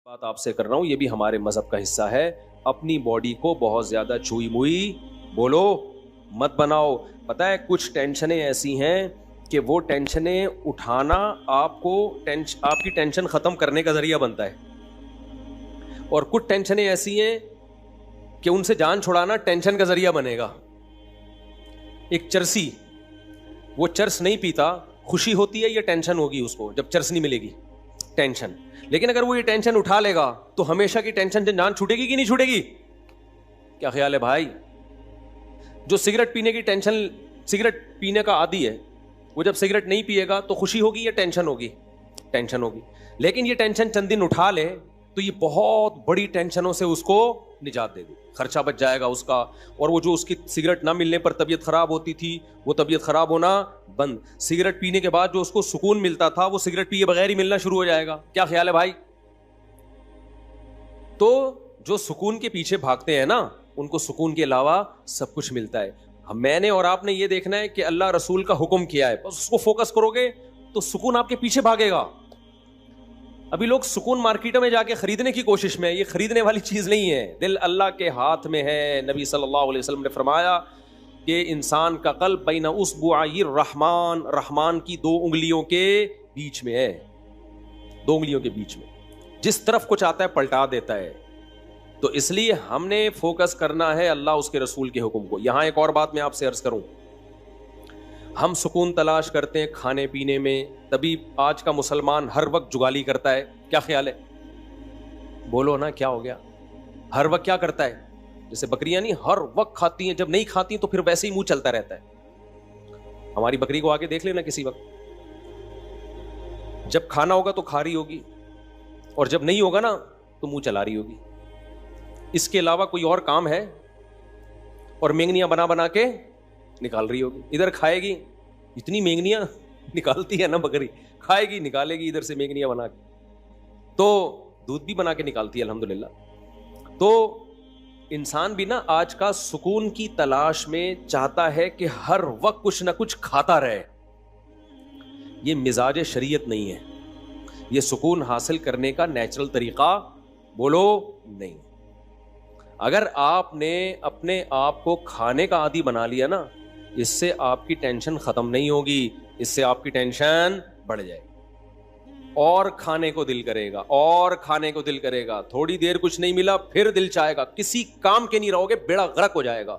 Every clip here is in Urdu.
بات آپ سے کر رہا ہوں، یہ بھی ہمارے مذہب کا حصہ ہے. اپنی باڈی کو بہت زیادہ چوئی موئی بولو مت بناؤ. پتہ ہے کچھ ٹینشنیں ایسی ہیں کہ وہ ٹینشنیں اٹھانا آپ کی ٹینشن ختم کرنے کا ذریعہ بنتا ہے، اور کچھ ٹینشنیں ایسی ہیں کہ ان سے جان چھڑانا ٹینشن کا ذریعہ بنے گا. ایک چرسی، وہ چرس نہیں پیتا، خوشی ہوتی ہے یا ٹینشن ہوگی اس کو جب چرس نہیں ملے گی؟ ٹینشن. لیکن اگر وہ یہ ٹینشن اٹھا لے گا تو ہمیشہ کی ٹینشن سے جان چھوٹے گی کہ نہیں چھوٹے گی؟ کیا خیال ہے بھائی؟ جو سگریٹ پینے کی ٹینشن، سگریٹ پینے کا عادی ہے، وہ جب سگریٹ نہیں پیے گا تو خوشی ہوگی یا ٹینشن ہوگی؟ ٹینشن ہوگی. لیکن یہ ٹینشن چند دن اٹھا لے تو یہ بہت بڑی ٹینشنوں سے اس کو نجات دے دے، خرچہ بچ جائے گا اس کا. اور وہ جو اس کی سگریٹ نہ ملنے پر طبیعت خراب ہوتی تھی، وہ طبیعت خراب ہونا بند. سگریٹ پینے کے بعد جو اس کو سکون ملتا تھا، وہ سگریٹ پیے بغیر ہی ملنا شروع ہو جائے گا. کیا خیال ہے بھائی؟ تو جو سکون کے پیچھے بھاگتے ہیں نا، ان کو سکون کے علاوہ سب کچھ ملتا ہے. میں نے اور آپ نے یہ دیکھنا ہے کہ اللہ رسول کا حکم کیا ہے، بس اس کو فوکس کرو گے تو سکون آپ کے پیچھے بھاگے گا. ابھی لوگ سکون مارکیٹوں میں جا کے خریدنے کی کوشش میں، یہ خریدنے والی چیز نہیں ہے. دل اللہ کے ہاتھ میں ہے. نبی صلی اللہ علیہ وسلم نے فرمایا کہ انسان کا قلب بین اصبعی الرحمن، رحمان کی دو انگلیوں کے بیچ میں ہے، دو انگلیوں کے بیچ میں. جس طرف کو چاہتا ہے پلٹا دیتا ہے. تو اس لیے ہم نے فوکس کرنا ہے اللہ اس کے رسول کے حکم کو. یہاں ایک اور بات میں آپ سے عرض کروں، ہم سکون تلاش کرتے ہیں کھانے پینے میں، تبھی آج کا مسلمان ہر وقت جگالی کرتا ہے. کیا خیال ہے؟ بولو نا کیا ہو گیا؟ ہر وقت کیا کرتا ہے؟ جیسے بکریاں نہیں ہر وقت کھاتی ہیں، جب نہیں کھاتی تو پھر ویسے ہی منہ چلتا رہتا ہے. ہماری بکری کو آگے دیکھ لینا کسی وقت، جب کھانا ہوگا تو کھا رہی ہوگی، اور جب نہیں ہوگا نا تو منہ چلا رہی ہوگی. اس کے علاوہ کوئی اور کام ہے؟ اور مینگنیاں بنا بنا کے نکال رہی ہوگی. ادھر کھائے گی، اتنی مینگنیاں نکالتی ہے نا بکری، کھائے گی نکالے گی ادھر سے مینگنیاں بنا کے، تو دودھ بھی بنا کے نکالتی ہے الحمدللہ. تو انسان بھی نا آج کا سکون کی تلاش میں چاہتا ہے کہ ہر وقت کچھ نہ کچھ کھاتا رہے. یہ مزاج شریعت نہیں ہے، یہ سکون حاصل کرنے کا نیچرل طریقہ بولو نہیں. اگر آپ نے اپنے آپ کو کھانے کا عادی بنا لیا نا، اس سے آپ کی ٹینشن ختم نہیں ہوگی، اس سے آپ کی ٹینشن بڑھ جائے گی، اور کھانے کو دل کرے گا، اور کھانے کو دل کرے گا. تھوڑی دیر کچھ نہیں ملا پھر دل چاہے گا، کسی کام کے نہیں رہو گے، بیڑا غرق ہو جائے گا.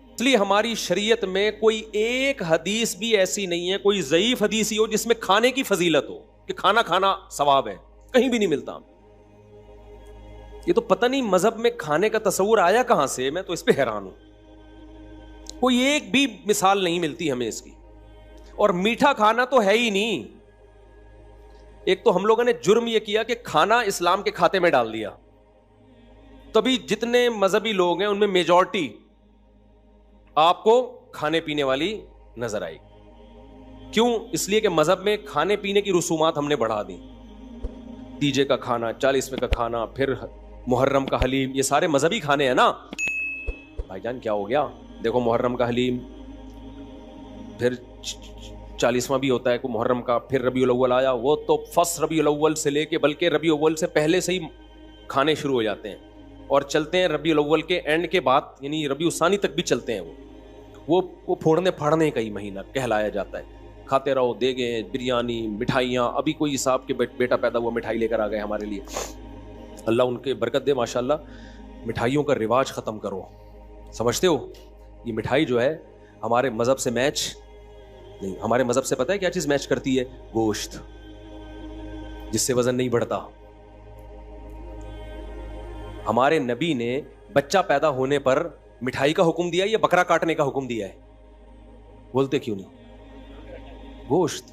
اس لیے ہماری شریعت میں کوئی ایک حدیث بھی ایسی نہیں ہے، کوئی ضعیف حدیث ہی ہو جس میں کھانے کی فضیلت ہو کہ کھانا کھانا ثواب ہے، کہیں بھی نہیں ملتا. یہ تو پتہ نہیں مذہب میں کھانے کا تصور آیا کہاں سے، میں تو اس پہ حیران ہوں. کوئی ایک بھی مثال نہیں ملتی ہمیں اس کی. اور میٹھا کھانا تو ہے ہی نہیں. ایک تو ہم لوگوں نے جرم یہ کیا کہ کھانا اسلام کے کھاتے میں ڈال دیا، تبھی جتنے مذہبی لوگ ہیں ان میں میجورٹی آپ کو کھانے پینے والی نظر آئی. کیوں؟ اس لیے کہ مذہب میں کھانے پینے کی رسومات ہم نے بڑھا دی. تیجے کا کھانا، 40ویں کا کھانا، پھر محرم کا حلیم، یہ سارے مذہبی کھانے ہیں نا. بھائی جان کیا ہو گیا؟ دیکھو محرم کا حلیم، پھر 40واں بھی ہوتا ہے کو محرم کا، پھر ربیع الاول آیا، وہ تو فرسٹ ربیع الاول سے لے کے بلکہ ربیع الاول سے پہلے سے ہی کھانے شروع ہو جاتے ہیں اور چلتے ہیں ربیع الاول کے اینڈ کے بعد، یعنی ربیع الثانی تک بھی چلتے ہیں. وہ پھوڑنے پھاڑنے کا ہی مہینہ کہلایا جاتا ہے. کھاتے رہو، دیگیں، بریانی، مٹھائیاں. ابھی کوئی صاحب کے بیٹا پیدا ہوا، مٹھائی لے کر آ گئے ہمارے لیے، اللہ ان کے برکت دے ماشاءاللہ. مٹھائیوں کا رواج ختم کرو. سمجھتے ہو یہ مٹھائی جو ہے ہمارے مذہب سے میچ نہیں. ہمارے مذہب سے پتہ ہے کیا چیز میچ کرتی ہے؟ گوشت، جس سے وزن نہیں بڑھتا. ہمارے نبی نے بچہ پیدا ہونے پر مٹھائی کا حکم دیا یا بکرا کاٹنے کا حکم دیا ہے؟ بولتے کیوں نہیں؟ گوشت.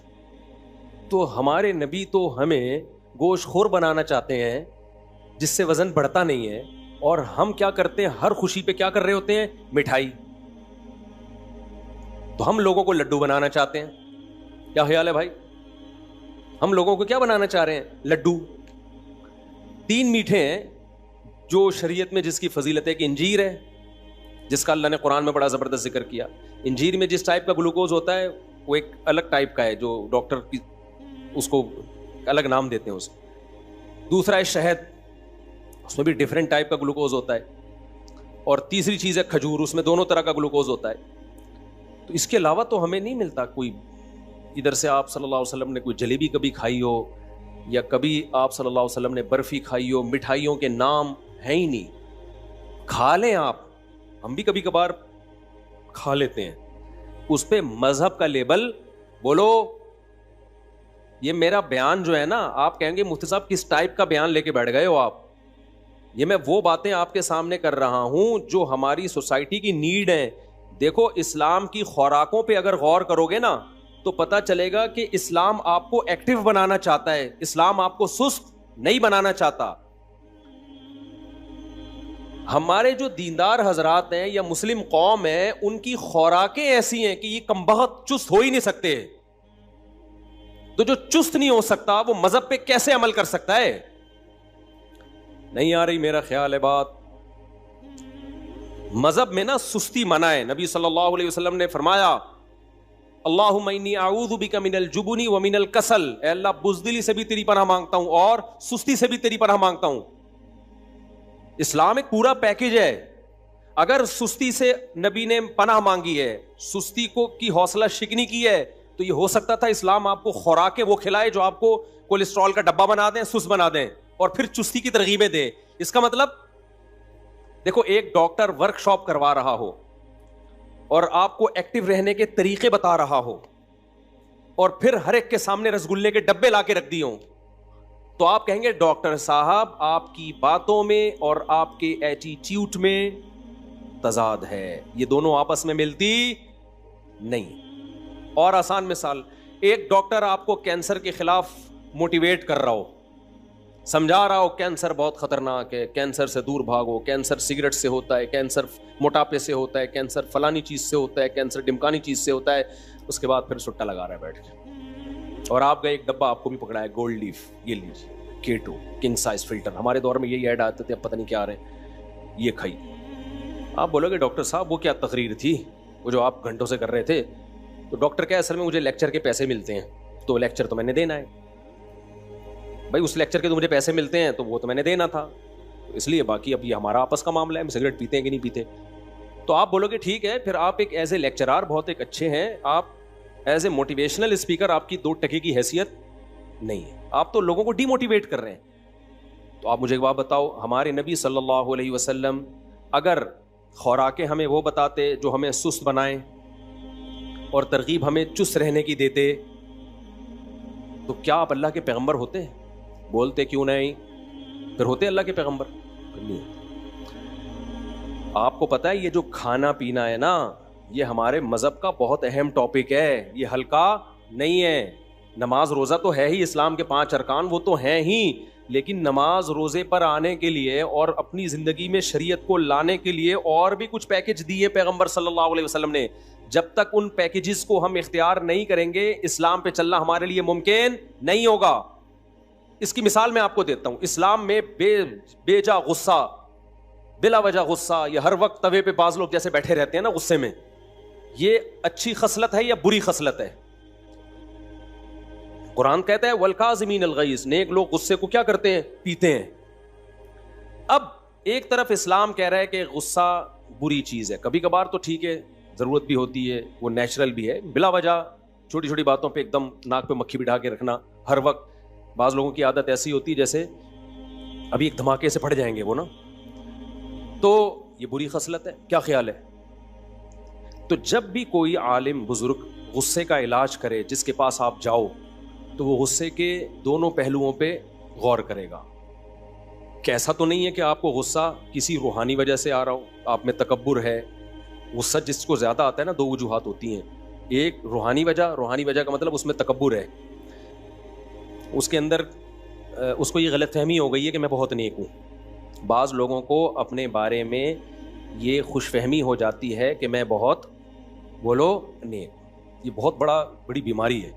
تو ہمارے نبی تو ہمیں گوشت خور بنانا چاہتے ہیں جس سے وزن بڑھتا نہیں ہے، اور ہم کیا کرتے ہیں؟ ہر خوشی پہ کیا کر رہے ہوتے ہیں؟ مٹھائی. تو ہم لوگوں کو لڈو بنانا چاہتے ہیں. کیا خیال ہے بھائی؟ ہم لوگوں کو کیا بنانا چاہ رہے ہیں؟ لڈو. 3 میٹھے ہیں جو شریعت میں جس کی فضیلت ہے کہ انجیر ہے، جس کا اللہ نے قرآن میں بڑا زبردست ذکر کیا. انجیر میں جس ٹائپ کا گلوکوز ہوتا ہے وہ ایک الگ ٹائپ کا ہے، جو ڈاکٹر اس کو الگ نام دیتے ہیں اسے. دوسرا ہے شہد، اس میں بھی ڈفرینٹ ٹائپ کا گلوکوز ہوتا ہے. اور تیسری چیز ہے کھجور, اس میں دونوں طرح کا گلوکوز ہوتا ہے. تو اس کے علاوہ تو ہمیں نہیں ملتا کوئی. ادھر سے آپ صلی اللہ علیہ وسلم نے کوئی جلیبی کبھی کھائی ہو, یا کبھی آپ صلی اللہ علیہ وسلم نے برفی کھائی ہو, مٹھائیوں کے نام ہیں ہی نہیں. کھا لیں آپ, ہم بھی کبھی کبھار کھا لیتے ہیں, اس پہ مذہب کا لیبل بولو. یہ میرا بیان جو ہے نا, آپ کہیں گے مفتی صاحب کس ٹائپ کا بیان لے کے بیٹھ گئے ہو آپ. یہ میں وہ باتیں آپ کے سامنے کر رہا ہوں جو ہماری سوسائٹی کی نیڈ ہیں. دیکھو اسلام کی خوراکوں پہ اگر غور کرو گے نا تو پتہ چلے گا کہ اسلام آپ کو ایکٹیو بنانا چاہتا ہے, اسلام آپ کو سست نہیں بنانا چاہتا. ہمارے جو دیندار حضرات ہیں یا مسلم قوم ہے, ان کی خوراکیں ایسی ہیں کہ یہ کمبخت چست ہو ہی نہیں سکتے. تو جو چست نہیں ہو سکتا وہ مذہب پہ کیسے عمل کر سکتا ہے؟ نہیں آ رہی میرا خیال ہے بات. مذہب میں نا سستی منع ہے. نبی صلی اللہ علیہ وسلم نے فرمایا اللہم انی اعوذ بک من الجبن ومن الکسل, اے اللہ بزدلی سے بھی تیری پناہ مانگتا ہوں اور سستی سے بھی تیری پناہ مانگتا ہوں. اسلام ایک پورا پیکج ہے. اگر سستی سے نبی نے پناہ مانگی ہے, سستی کو کی حوصلہ شکنی کی ہے, تو یہ ہو سکتا تھا اسلام آپ کو خوراکیں وہ کھلائے جو آپ کو کولیسٹرول کا ڈبہ بنا دیں, سست بنا دیں, اور پھر چستی کی ترغیبیں دے. اس کا مطلب دیکھو, ایک ڈاکٹر ورک شاپ کروا رہا ہو اور آپ کو ایکٹیو رہنے کے طریقے بتا رہا ہو, اور پھر ہر ایک کے سامنے رسگلے کے ڈبے لا کے رکھ دیے ہوں, تو آپ کہیں گے ڈاکٹر صاحب آپ کی باتوں میں اور آپ کے ایٹیٹیوڈ میں تضاد ہے, یہ دونوں آپس میں ملتی نہیں. اور آسان مثال, ایک ڈاکٹر آپ کو کینسر کے خلاف موٹیویٹ کر رہا ہو, سمجھا رہا ہو کینسر بہت خطرناک ہے, کینسر سے دور بھاگو, کینسر سگریٹ سے ہوتا ہے, کینسر موٹاپے سے ہوتا ہے, کینسر فلانی چیز سے ہوتا ہے, کینسر ڈمکانی چیز سے ہوتا ہے. اس کے بعد پھر سٹا لگا رہا ہے بیٹھ کے, اور آپ کا ایک ڈبہ آپ کو بھی پکڑا ہے گولڈ لیف, یہ لیجیے کیٹو کنگ سائز فلٹر, ہمارے دور میں یہی ایڈ آتے تھے, اب پتہ نہیں کیا آ رہے ہیں, یہ کھائی. آپ بولو گے ڈاکٹر صاحب وہ کیا تقریر تھی وہ جو آپ گھنٹوں سے کر رہے تھے؟ تو ڈاکٹر کیا, اصل میں مجھے لیکچر کے پیسے ملتے ہیں, تو لیکچر تو میں نے دینا ہے بھائی, اس لیکچر کے تو مجھے پیسے ملتے ہیں تو وہ تو میں نے دینا تھا, اس لیے باقی اب یہ ہمارا آپس کا معاملہ ہے, ہم سگریٹ پیتے ہیں کہ نہیں پیتے. تو آپ بولو گے ٹھیک ہے, پھر آپ ایک ایز اے لیکچرار بہت ایک اچھے ہیں, آپ ایز اے موٹیویشنل اسپیکر آپ کی 2 ٹکے کی حیثیت نہیں ہے, آپ تو لوگوں کو ڈی موٹیویٹ کر رہے ہیں. تو آپ مجھے ایک بات بتاؤ, ہمارے نبی صلی اللہ علیہ وسلم اگر خوراکیں ہمیں وہ بتاتے جو ہمیں سست بنائیں اور ترغیب ہمیں چست رہنے کی دیتے, تو کیا آپ اللہ کے پیغمبر ہوتے؟ بولتے کیوں نہیں, پھر ہوتے اللہ کے پیغمبر نہیں. آپ کو پتا ہے یہ جو کھانا پینا ہے نا, یہ ہمارے مذہب کا بہت اہم ٹاپک ہے, یہ ہلکا نہیں ہے. نماز روزہ تو ہے ہی, اسلام کے 5 ارکان وہ تو ہیں ہی, لیکن نماز روزے پر آنے کے لیے اور اپنی زندگی میں شریعت کو لانے کے لیے اور بھی کچھ پیکج دیے پیغمبر صلی اللہ علیہ وسلم نے. جب تک ان پیکیجز کو ہم اختیار نہیں کریں گے, اسلام پہ چلنا ہمارے لیے ممکن نہیں ہوگا. اس کی مثال میں آپ کو دیتا ہوں. اسلام میں بے جا غصہ, بلا وجہ غصہ, یہ ہر وقت توے پہ بعض لوگ جیسے بیٹھے رہتے ہیں نا غصے میں, یہ اچھی خصلت ہے یا بری خصلت ہے؟ قرآن کہتا ہے والکاظمین الغیظ, نیک لوگ غصے کو کیا کرتے ہیں, پیتے ہیں. اب ایک طرف اسلام کہہ رہا ہے کہ غصہ بری چیز ہے, کبھی کبھار تو ٹھیک ہے, ضرورت بھی ہوتی ہے, وہ نیچرل بھی ہے. بلا وجہ چھوٹی چھوٹی باتوں پہ ایک دم ناک پہ مکھی بٹھا کے رکھنا ہر وقت, بعض لوگوں کی عادت ایسی ہوتی ہے جیسے ابھی ایک دھماکے سے پھٹ جائیں گے وہ نا, تو یہ بری خصلت ہے. کیا خیال ہے؟ تو جب بھی کوئی عالم بزرگ غصے کا علاج کرے, جس کے پاس آپ جاؤ, تو وہ غصے کے دونوں پہلوؤں پہ غور کرے گا. کیسا تو نہیں ہے کہ آپ کو غصہ کسی روحانی وجہ سے آ رہا ہو, آپ میں تکبر ہے. غصہ جس کو زیادہ آتا ہے نا, 2 وجوہات ہوتی ہیں. ایک روحانی وجہ کا مطلب اس میں تکبر ہے, اس کے اندر اس کو یہ غلط فہمی ہو گئی ہے کہ میں بہت نیک ہوں. بعض لوگوں کو اپنے بارے میں یہ خوش فہمی ہو جاتی ہے کہ میں بہت نیک. یہ بہت بڑی بیماری ہے,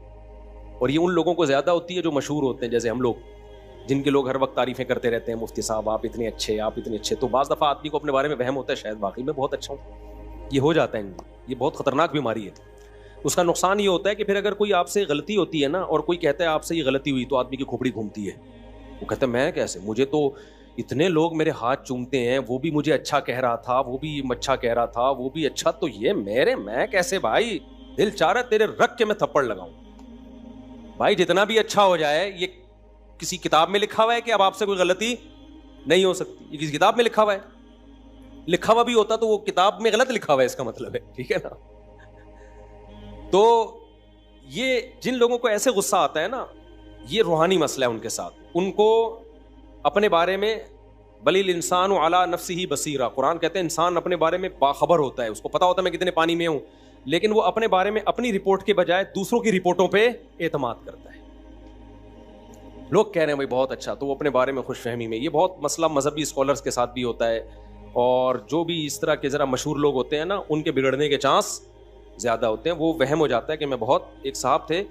اور یہ ان لوگوں کو زیادہ ہوتی ہے جو مشہور ہوتے ہیں, جیسے ہم لوگ, جن کے لوگ ہر وقت تعریفیں کرتے رہتے ہیں, مفتی صاحب آپ اتنے اچھے, آپ اتنے اچھے. تو بعض دفعہ آدمی کو اپنے بارے میں وہم ہوتا ہے شاید واقعی میں بہت اچھا ہوں, یہ ہو جاتا ہے. یہ بہت خطرناک بیماری ہے. اس کا نقصان یہ ہوتا ہے کہ پھر اگر کوئی آپ سے غلطی ہوتی ہے نا, اور کوئی کہتا ہے آپ سے یہ غلطی ہوئی, تو آدمی کی کھوپڑی گھومتی ہے. وہ کہتا ہے میں کیسے, مجھے تو اتنے لوگ میرے ہاتھ چومتے ہیں, وہ بھی مجھے اچھا کہہ رہا تھا, وہ بھی اچھا کہہ رہا تھا, وہ بھی اچھا, تو یہ میں کیسے بھائی, دل چاہ رہا تیرے رکھ کے میں تھپڑ لگاؤں. بھائی جتنا بھی اچھا ہو جائے, یہ کسی کتاب میں لکھا ہوا ہے کہ اب آپ سے کوئی غلطی نہیں ہو سکتی؟ یہ کسی کتاب میں لکھا ہوا ہے؟ لکھا ہوا بھی ہوتا تو وہ کتاب میں غلط لکھا ہوا ہے, اس کا مطلب ہے, ٹھیک ہے نا. تو یہ جن لوگوں کو ایسے غصہ آتا ہے نا, یہ روحانی مسئلہ ہے ان کے ساتھ. ان کو اپنے بارے میں بل الانسان علی نفسہ بصیرہ, قرآن کہتے ہیں انسان اپنے بارے میں باخبر ہوتا ہے, اس کو پتا ہوتا ہے میں کتنے پانی میں ہوں, لیکن وہ اپنے بارے میں اپنی رپورٹ کے بجائے دوسروں کی رپورٹوں پہ اعتماد کرتا ہے. لوگ کہہ رہے ہیں بھائی بہت اچھا, تو وہ اپنے بارے میں خوش فہمی میں. یہ بہت مسئلہ مذہبی اسکالرس کے ساتھ بھی ہوتا ہے, اور جو بھی اس طرح کے ذرا مشہور لوگ ہوتے ہیں نا, ان کے بگڑنے کے چانس زیادہ ہوتے ہیں. وہ وہم ہو جاتا ہے کہ میں بہت, ایک صاحب تھے,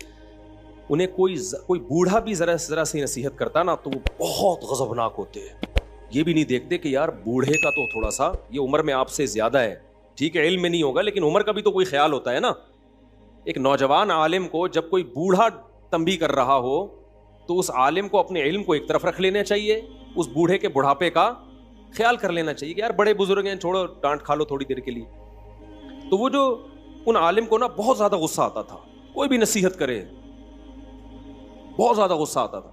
انہیں کوئی بوڑھا بھی ذرا سی نصیحت کرتا نا تو وہ بہت غضبناک ہوتے ہیں. یہ بھی نہیں دیکھتے کہ یار بوڑھے کا تو تھوڑا سا یہ عمر میں آپ سے زیادہ ہے, ٹھیک ہے علم میں نہیں ہوگا لیکن عمر کا بھی تو کوئی خیال ہوتا ہے نا. ایک نوجوان عالم کو جب کوئی بوڑھا تنبیہ کر رہا ہو تو اس عالم کو اپنے علم کو ایک طرف رکھ لینا چاہیے, اس بوڑھے کے بڑھاپے کا خیال کر لینا چاہیے کہ یار بڑے بزرگ ہیں, چھوڑو ڈانٹ کھا لو تھوڑی دیر کے لیے. تو وہ جو ان عالم کو نا بہت زیادہ غصہ آتا تھا, کوئی بھی نصیحت کرے بہت زیادہ غصہ آتا تھا.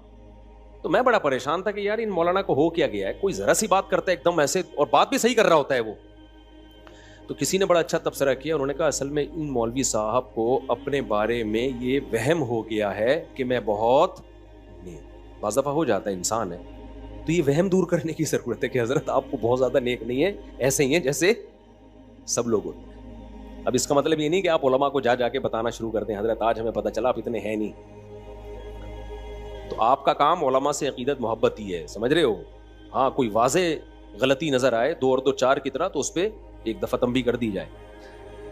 تو میں بڑا پریشان تھا کہ یار ان مولانا کو ہو کیا گیا ہے, کوئی ذرا سی بات کرتا ہے ایک دم ایسے, اور بات بھی صحیح کر رہا ہوتا ہے وہ. تو کسی نے بڑا اچھا تبصرہ کیا, انہوں نے کہا اصل میں ان مولوی صاحب کو اپنے بارے میں یہ وہم ہو گیا ہے کہ میں بہت, بعض دفعہ ہو جاتا ہے انسان ہے, تو یہ وہم دور کرنے کی ضرورت ہے کہ حضرت آپ کو بہت زیادہ نیک نہیں ہے, ایسے ہی ہیں جیسے سب لوگ ہوتے ہیں. اب اس کا مطلب یہ نہیں کہ آپ علماء کو جا کے بتانا شروع کر دیں حضرت آج ہمیں پتہ چلا آپ اتنے ہیں نہیں. تو آپ کا کام علماء سے عقیدت محبت ہی ہے, سمجھ رہے ہو. ہاں کوئی واضح غلطی نظر آئے 2 اور 2 4 کی طرح, تو اس پہ ایک دفعہ تنبیہ کر دی جائے,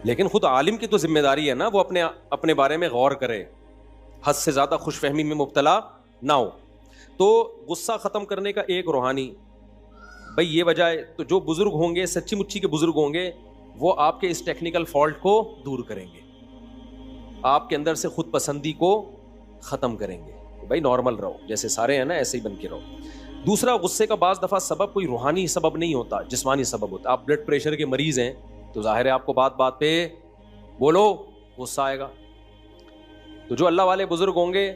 لیکن خود عالم کی تو ذمہ داری ہے نا وہ اپنے بارے میں غور کرے, حد سے زیادہ خوش فہمی میں مبتلا نہ ہو. تو غصہ ختم کرنے کا ایک روحانی بھائی یہ وجہ ہے, تو جو بزرگ ہوں گے, سچی مچی کے بزرگ ہوں گے, وہ آپ کے اس ٹیکنیکل فالٹ کو دور کریں گے, آپ کے اندر سے خود پسندی کو ختم کریں گے. بھائی نارمل رہو, جیسے سارے ہیں نا ایسے ہی بن کے رہو. دوسرا, غصے کا بعض دفعہ سبب کوئی روحانی سبب نہیں ہوتا, جسمانی سبب ہوتا. آپ بلڈ پریشر کے مریض ہیں تو ظاہر ہے آپ کو بات بات پہ بولو غصہ آئے گا. تو جو اللہ والے بزرگ ہوں گے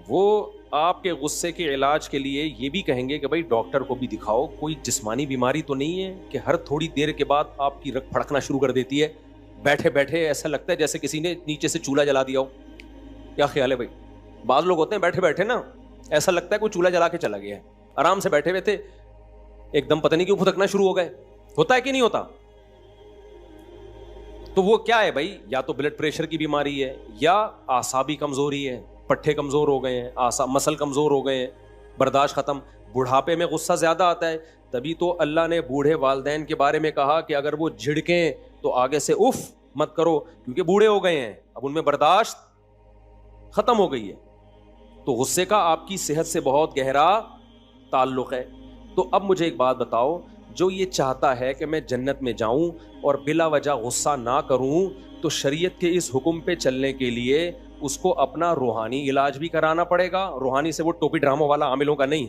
وہ آپ کے غصے کے علاج کے لیے یہ بھی کہیں گے کہ بھائی ڈاکٹر کو بھی دکھاؤ, کوئی جسمانی بیماری تو نہیں ہے کہ ہر تھوڑی دیر کے بعد آپ کی رگ پھڑکنا شروع کر دیتی ہے, بیٹھے بیٹھے ایسا لگتا ہے جیسے کسی نے نیچے سے چولہا جلا دیا ہو. کیا خیال ہے بھائی؟ بعض لوگ ہوتے ہیں بیٹھے بیٹھے نا ایسا لگتا ہے کوئی چولہا جلا کے چلا گیا ہے, آرام سے بیٹھے ہوئے تھے ایک دم پتہ نہیں کیوں پھدکنا شروع ہو گئے. ہوتا ہے کہ نہیں ہوتا؟ تو وہ کیا ہے بھائی, یا تو بلڈ پریشر کی بیماری ہے, یا اعصابی کمزوری ہے, پٹھے کمزور ہو گئے ہیں, مسل کمزور ہو گئے ہیں, برداشت ختم. بڑھاپے میں غصہ زیادہ آتا ہے, تبھی تو اللہ نے بوڑھے والدین کے بارے میں کہا کہ اگر وہ جھڑکیں تو آگے سے اف مت کرو, کیونکہ بوڑھے ہو گئے ہیں, اب ان میں برداشت ختم ہو گئی ہے. تو غصے کا آپ کی صحت سے بہت گہرا تعلق ہے. تو اب مجھے ایک بات بتاؤ, جو یہ چاہتا ہے کہ میں جنت میں جاؤں اور بلا وجہ غصہ نہ کروں, تو شریعت کے اس حکم پہ چلنے کے لیے اس کو اپنا روحانی علاج بھی کرانا پڑے گا. روحانی سے وہ ٹوپی ڈراموں والا عاملوں کا نہیں,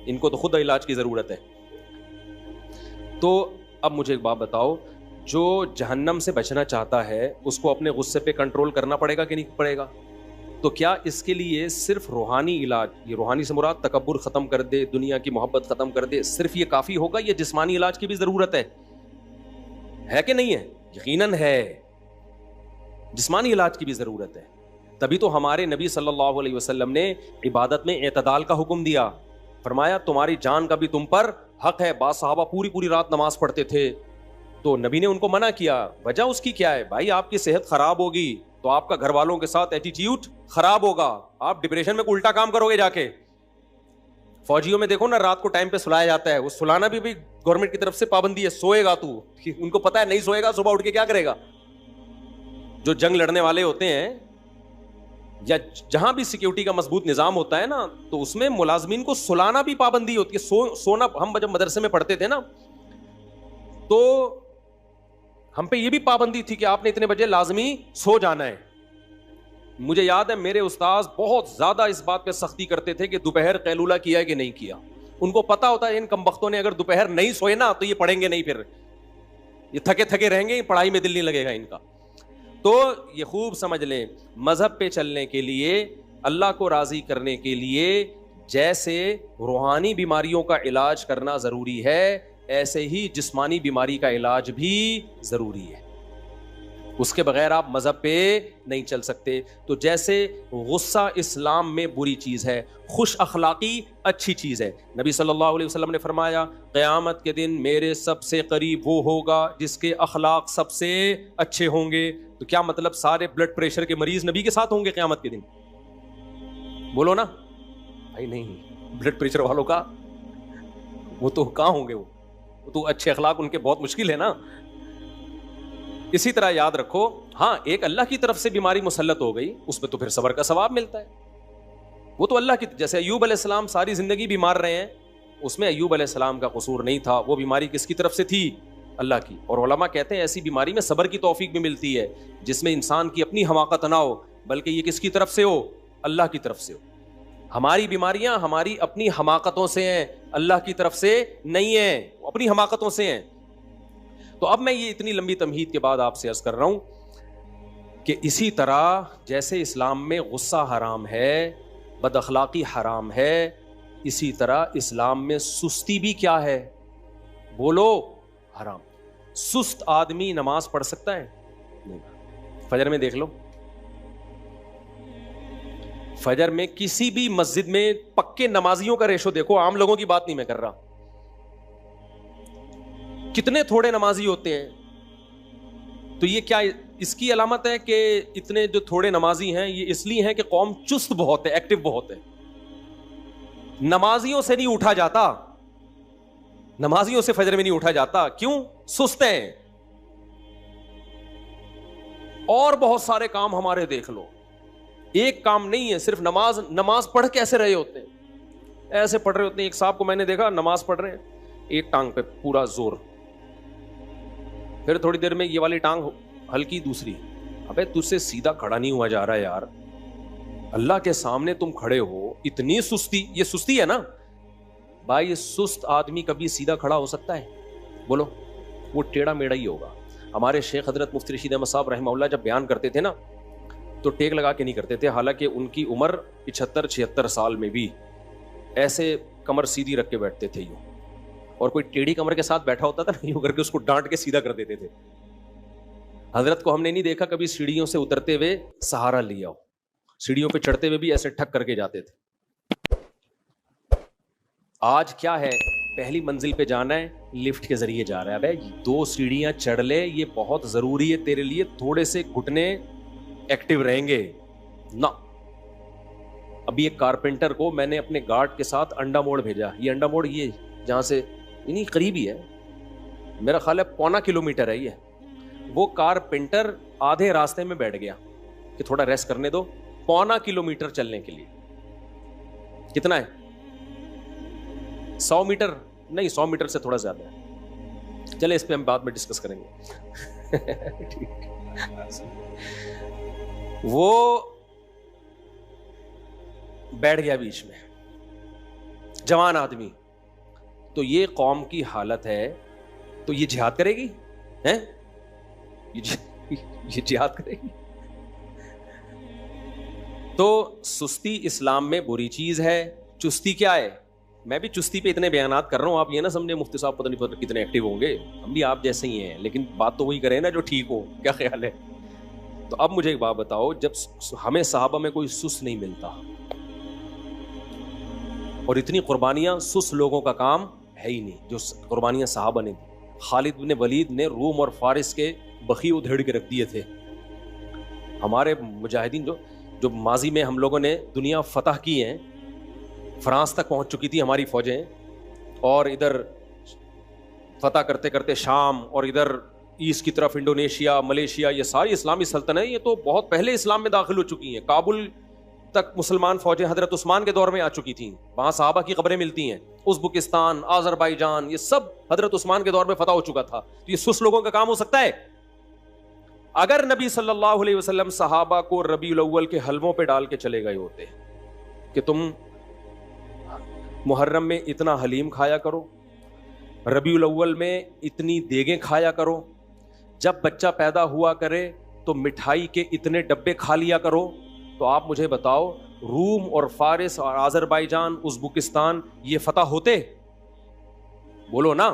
ان کو تو خود علاج کی ضرورت ہے. تو اب مجھے ایک بات بتاؤ, جو جہنم سے بچنا چاہتا ہے اس کو اپنے غصے پہ کنٹرول کرنا پڑے گا کہ نہیں پڑے گا؟ تو کیا اس کے لیے صرف روحانی علاج, یہ روحانی سے مراد تکبر ختم کر دے, دنیا کی محبت ختم کر دے, صرف یہ کافی ہوگا یا جسمانی علاج کی بھی ضرورت ہے کہ نہیں ہے؟ یقیناً ہے, جسمانی علاج کی بھی ضرورت ہے. تبھی تو ہمارے نبی صلی اللہ علیہ وسلم نے عبادت میں اعتدال کا حکم دیا, فرمایا تمہاری جان کا بھی تم پر حق ہے. بعض صحابہ پوری رات نماز پڑھتے تھے تو نبی نے ان کو منع کیا. وجہ اس کی کیا ہے بھائی؟ آپ کی صحت خراب ہوگی تو آپ کا گھر والوں کے ساتھ ایٹیٹیوڈ خراب ہوگا, آپ ڈپریشن میں الٹا کام کرو گے جا کے. فوجیوں میں دیکھو نا, رات کو ٹائم پہ سلایا جاتا ہے, وہ سلانا بھی گورنمنٹ کی طرف سے پابندی ہے, سوئے گا تو, ان کو پتا ہے نہیں سوئے گا صبح اٹھ کے کیا کرے گا. جو جنگ لڑنے والے ہوتے ہیں یا جہاں بھی سیکیورٹی کا مضبوط نظام ہوتا ہے نا, تو اس میں ملازمین کو سلانا بھی پابندی ہوتی ہے. سونا, ہم جب مدرسے میں پڑھتے تھے نا تو ہم پہ یہ بھی پابندی تھی کہ آپ نے اتنے بجے لازمی سو جانا ہے. مجھے یاد ہے میرے استاذ بہت زیادہ اس بات پہ سختی کرتے تھے کہ دوپہر قیلولہ کیا ہے کہ نہیں کیا. ان کو پتا ہوتا ہے ان کمبختوں نے اگر دوپہر نہیں سوئے نا تو یہ پڑھیں گے نہیں, پھر یہ تھکے تھکے رہیں گے, پڑھائی میں دل نہیں لگے گا ان کا. تو یہ خوب سمجھ لیں, مذہب پہ چلنے کے لیے, اللہ کو راضی کرنے کے لیے جیسے روحانی بیماریوں کا علاج کرنا ضروری ہے, ایسے ہی جسمانی بیماری کا علاج بھی ضروری ہے. اس کے بغیر آپ مذہب پہ نہیں چل سکتے. تو جیسے غصہ اسلام میں بری چیز ہے, خوش اخلاقی اچھی چیز ہے. نبی صلی اللہ علیہ وسلم نے فرمایا قیامت کے دن میرے سب سے قریب وہ ہوگا جس کے اخلاق سب سے اچھے ہوں گے. تو کیا مطلب سارے بلڈ پریشر کے مریض نبی کے ساتھ ہوں گے قیامت کے دن؟ بولو نا بھائی, نہیں, بلڈ پریشر والوں کا وہ تو کہاں ہوں گے, وہ تو اچھے اخلاق ان کے بہت مشکل ہے نا. اسی طرح یاد رکھو, ہاں ایک اللہ کی طرف سے بیماری مسلط ہو گئی, اس میں تو پھر صبر کا ثواب ملتا ہے. وہ تو اللہ کی, جیسے ایوب علیہ السلام ساری زندگی بیمار رہے ہیں, اس میں ایوب علیہ السلام کا قصور نہیں تھا, وہ بیماری کس کی طرف سے تھی؟ اللہ کی. اور علماء کہتے ہیں ایسی بیماری میں صبر کی توفیق بھی ملتی ہے, جس میں انسان کی اپنی حماقت نہ ہو, بلکہ یہ کس کی طرف سے ہو؟ اللہ کی طرف سے ہو. ہماری بیماریاں ہماری اپنی حماقتوں سے ہیں, اللہ کی طرف سے نہیں ہیں, اپنی حماقتوں سے ہیں. تو اب میں یہ اتنی لمبی تمہید کے بعد آپ سے عرض کر رہا ہوں کہ اسی طرح جیسے اسلام میں غصہ حرام ہے, بد اخلاقی حرام ہے, اسی طرح اسلام میں سستی بھی کیا ہے؟ بولو, حرام. سست آدمی نماز پڑھ سکتا ہے؟ نہیں. فجر میں دیکھ لو, فجر میں کسی بھی مسجد میں پکے نمازیوں کا ریشو دیکھو, عام لوگوں کی بات نہیں میں کر رہا, کتنے تھوڑے نمازی ہوتے ہیں. تو یہ کیا اس کی علامت ہے کہ اتنے جو تھوڑے نمازی ہیں یہ اس لیے ہیں کہ قوم چست بہت ہے, ایکٹیو بہت ہے. نمازیوں سے نہیں اٹھا جاتا, نمازیوں سے فجر میں نہیں اٹھا جاتا. کیوں؟ سست ہیں. اور بہت سارے کام ہمارے دیکھ لو, ایک کام نہیں ہے, صرف نماز پڑھ کیسے رہے ہوتے ہیں, ایسے پڑھ رہے ہوتے ہیں. ایک صاحب کو میں نے دیکھا نماز پڑھ رہے ہیں, ایک ٹانگ پہ پورا زور, پھر تھوڑی دیر میں یہ والی ٹانگ ہلکی, دوسری. ابے تجھ سے سیدھا کھڑا نہیں ہوا جا رہا یار, اللہ کے سامنے تم کھڑے ہو, اتنی سستی. یہ سستی ہے نا بھائی, یہ سست آدمی کبھی سیدھا کھڑا ہو سکتا ہے؟ بولو, وہ ٹیڑھا میڑھا ہی ہوگا. ہمارے شیخ حضرت مفتی رشید احمد صاحب رحمہ اللہ جب بیان کرتے تھے نا تو ٹیک لگا کے نہیں کرتے تھے, حالانکہ ان کی عمر 75-76 سال میں بھی ایسے کمر سیدھی رکھ کے بیٹھتے تھے یوں, اور کوئی ٹیڑھی کمر کے ساتھ بیٹھا ہوتا تھا نا یوں کر کے اس کو ڈانٹ کے سیدھا کر دیتے تھے. حضرت کو ہم نے نہیں دیکھا کبھی سیڑھیوں سے اترتے ہوئے سہارا لیا ہو, سیڑھیوں پہ چڑھتے ہوئے بھی ایسے ٹھک کر کے جاتے تھے. آج کیا ہے, پہلی منزل پہ جانا ہے لفٹ کے ذریعے جا رہا ہے. بھائی 2 سیڑھیاں چڑھ لے, یہ بہت ضروری ہے تیرے لیے, تھوڑے سے گھٹنے ایکٹیو رہیں گے نا. ابھی ایک کارپینٹر کو میں نے اپنے گارڈ کے ساتھ انڈا موڑ بھیجا. یہ انڈا موڑ یہ جہاں سے نہیں قریب ہی ہے, میرا خیال ہے 0.25 کلومیٹر ہے یہ. وہ کارپینٹر آدھے راستے میں بیٹھ گیا کہ تھوڑا ریسٹ کرنے دو, 0.25 کلومیٹر چلنے کے لیے. کتنا ہے؟ 100 میٹر نہیں, 100 میٹر سے تھوڑا زیادہ ہے. چلے اس پہ ہم بعد میں ڈسکس کریں گے. وہ بیٹھ گیا بیچ میں, جوان آدمی. تو یہ قوم کی حالت ہے, تو یہ جہاد کرے گی ہیں؟ یہ جہاد کرے گی؟ تو سستی اسلام میں بری چیز ہے. چستی کیا ہے؟ میں بھی چستی پہ اتنے بیانات کر رہا ہوں, آپ یہ نہ سمجھے مفتی صاحب پتہ نہیں کتنے ایکٹیو ہوں گے, ہم بھی آپ جیسے ہی ہیں, لیکن بات تو وہی کریں نا جو ٹھیک ہو. کیا خیال ہے؟ تو اب مجھے ایک بات بتاؤ, جب ہمیں صحابہ میں کوئی سست نہیں ملتا, اور اتنی قربانیاں سست لوگوں کا کام ہے ہی نہیں جو قربانیاں صحابہ نے دی. خالد بن ولید نے روم اور فارس کے بخی ادھیڑ کے رکھ دیے تھے. ہمارے مجاہدین جو ماضی میں ہم لوگوں نے دنیا فتح کی ہیں, فرانس تک پہنچ چکی تھی ہماری فوجیں, اور ادھر فتح کرتے کرتے شام, اور ادھر ایسٹ کی طرف انڈونیشیا, ملیشیا, یہ ساری اسلامی سلطنتیں یہ تو بہت پہلے اسلام میں داخل ہو چکی ہیں. کابل تک مسلمان فوجیں حضرت عثمان کے دور میں آ چکی تھیں, وہاں صحابہ کی قبریں ملتی ہیں. ازبکستان, آذربائیجان, یہ سب حضرت عثمان کے دور میں فتح ہو چکا تھا. تو یہ سست لوگوں کا کام ہو سکتا ہے؟ اگر نبی صلی اللہ علیہ وسلم صحابہ کو ربیع الاول کے حلووں پہ ڈال کے چلے گئے ہوتے کہ تم محرم میں اتنا حلیم کھایا کرو، ربیع الاول میں اتنی دیگیں کھایا کرو، جب بچہ پیدا ہوا کرے تو مٹھائی کے اتنے ڈبے کھا لیا کرو. تو آپ مجھے بتاؤ، روم اور فارس اور آذربائیجان، ازبکستان یہ فتح ہوتے؟ بولو نا.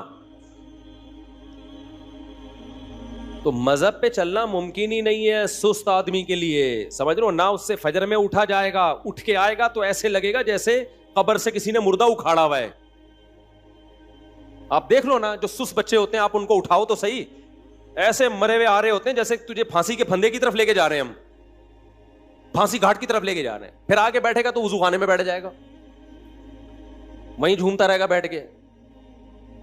تو مذہب پہ چلنا ممکن ہی نہیں ہے سست آدمی کے لیے، سمجھ رہے ہو نا. اس سے فجر میں اٹھا جائے گا، اٹھ کے آئے گا تو ایسے لگے گا جیسے قبر سے کسی نے مردہ اکھاڑا ہوا ہے. آپ دیکھ لو نا، جو سست بچے ہوتے ہیں آپ ان کو اٹھاؤ تو صحیح، ایسے مرے ہوئے آ رہے ہوتے ہیں جیسے تجھے پھانسی کے پھندے کی طرف لے کے جا رہے ہیں، ہم پھانسی گھاٹ کی طرف لے کے جا رہے ہیں. پھر آگے بیٹھے گا تو وضو خانے میں بیٹھ جائے گا، وہیں جھومتا رہے گا بیٹھ کے.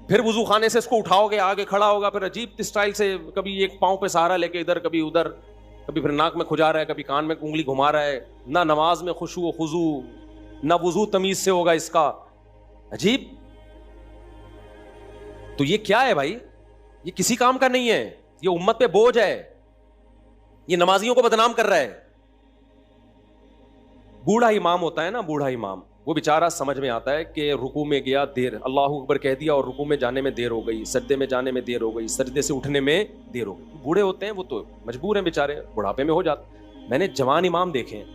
پھر وضو خانے سے اس کو اٹھاؤ گے، آگے کھڑا ہوگا، پھر عجیب اسٹائل سے کبھی ایک پاؤں پہ سہارا لے کے ادھر، کبھی ادھر، کبھی پھر ناک میں کھجا رہا ہے، کبھی کان میں انگلی گھما رہا ہے. نہ نماز میں خشوع و خضوع، نہ وضو تمیز سے ہوگا اس کا. عجیب. تو یہ کیا ہے بھائی؟ یہ کسی کام کا نہیں ہے، یہ امت پہ بوجھ ہے، یہ نمازیوں کو بدنام کر رہا ہے. بوڑھا امام ہوتا ہے نا، بوڑھا امام، وہ بیچارہ سمجھ میں آتا ہے کہ رکوع میں گیا، دیر، اللہ اکبر کہہ دیا اور رکوع میں جانے میں دیر ہو گئی، سجدے میں جانے میں دیر ہو گئی، سجدے سے اٹھنے میں دیر ہو گئی. بوڑھے ہوتے ہیں وہ تو مجبور ہیں بیچارے، بڑھاپے میں ہو جاتے. میں نے جوان امام دیکھے ہیں،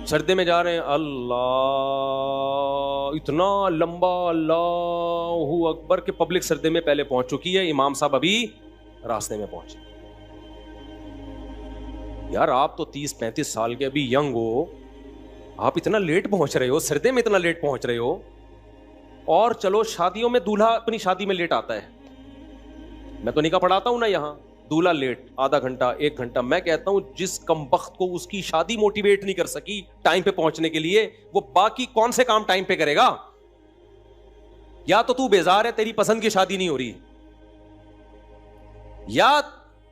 سجدے میں جا رہے ہیں، اللہ اتنا لمبا اللہ اکبر کہ پبلک سجدے میں پہلے پہنچ چکی ہے، امام صاحب ابھی راستے میں پہنچے. یار آپ تو 30-35 سال کے ابھی ینگ ہو، آپ اتنا لیٹ پہنچ رہے ہو، سردے میں اتنا لیٹ پہنچ رہے ہو. اور چلو شادیوں میں دولہا اپنی شادی میں لیٹ آتا ہے، میں تو نکاح پڑھاتا ہوں نا یہاں، دولہا لیٹ آدھا گھنٹہ 1 گھنٹہ. میں کہتا ہوں جس کمبخت کو اس کی شادی موٹیویٹ نہیں کر سکی ٹائم پہ پہنچنے کے لیے، وہ باقی کون سے کام ٹائم پہ کرے گا؟ یا تو بیزار ہے، تیری پسند کی شادی نہیں ہو رہی، یا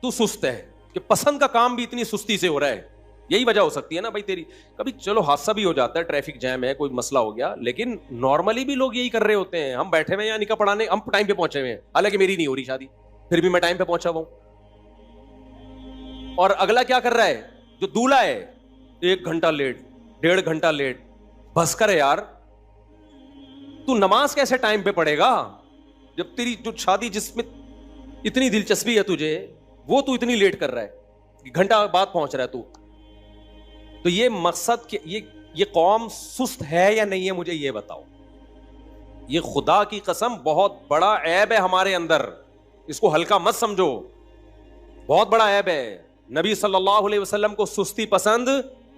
تو سست ہے کہ پسند کا کام بھی اتنی سستی سے ہو رہا ہے. یہی وجہ ہو سکتی ہے نا بھائی تیری. کبھی چلو حادثہ بھی ہو جاتا ہے، ٹریفک جیم ہے، کوئی مسئلہ ہو گیا، لیکن نارملی بھی لوگ یہی کر رہے ہوتے ہیں. ہم بیٹھے ہوئے ہیں نکاح پڑھانے، ہم ٹائم پہ پہنچے ہوئے ہیں، حالانکہ میری نہیں ہو رہی شادی، پھر بھی میں ٹائم پہ پہنچا ہوا ہوں. اور اگلا کیا کر رہا ہے؟ جو دولہا ہے 1 گھنٹہ لیٹ، 1.5 گھنٹہ لیٹ. بس کرے یار، تو نماز کیسے ٹائم پہ پڑھے گا جب تیری جو شادی جس میں اتنی دلچسپی ہے تجھے، وہ تو اتنی لیٹ کر رہا ہے، گھنٹہ بعد پہنچ رہا ہے تو. تو یہ مقصد، یہ قوم سست ہے یا نہیں ہے، مجھے یہ بتاؤ. یہ خدا کی قسم بہت بڑا عیب ہے ہمارے اندر، اس کو ہلکا مت سمجھو، بہت بڑا عیب ہے. نبی صلی اللہ علیہ وسلم کو سستی پسند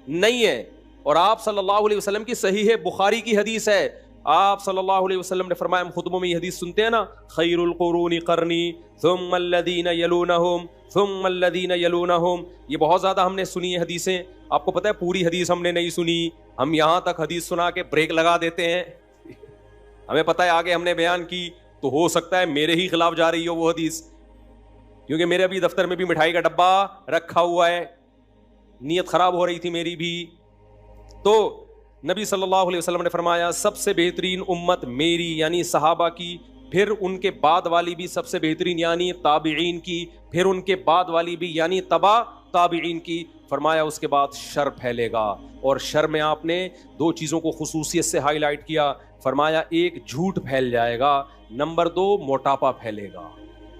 نہیں ہے. اور آپ صلی اللہ علیہ وسلم کی صحیح بخاری کی حدیث ہے، آپ صلی اللہ علیہ وسلم نے فرمایا، ہم خطبوں میں یہ حدیث سنتے ہیں نا، خیر القرون قرنی ثم الذین یلونہم ثم الذین یلونہم. یہ بہت زیادہ ہم نے سنی ہے حدیثیں. آپ کو پتہ ہے پوری حدیث ہم نے نہیں سنی، ہم یہاں تک حدیث سنا کے بریک لگا دیتے ہیں. ہمیں پتہ ہے آگے ہم نے بیان کی تو ہو سکتا ہے میرے ہی خلاف جا رہی ہو وہ حدیث، کیونکہ میرے ابھی دفتر میں بھی مٹھائی کا ڈبہ رکھا ہوا ہے، نیت خراب ہو رہی تھی میری بھی. تو نبی صلی اللہ علیہ وسلم نے فرمایا سب سے بہترین امت میری یعنی صحابہ کی، پھر ان کے بعد والی بھی سب سے بہترین یعنی تابعین کی، پھر ان کے بعد والی بھی یعنی تبع تابعین کی. فرمایا اس کے بعد شر پھیلے گا، اور شر میں آپ نے 2 چیزوں کو خصوصیت سے ہائی لائٹ کیا. فرمایا 1 جھوٹ پھیل جائے گا، نمبر 2 موٹاپا پھیلے گا.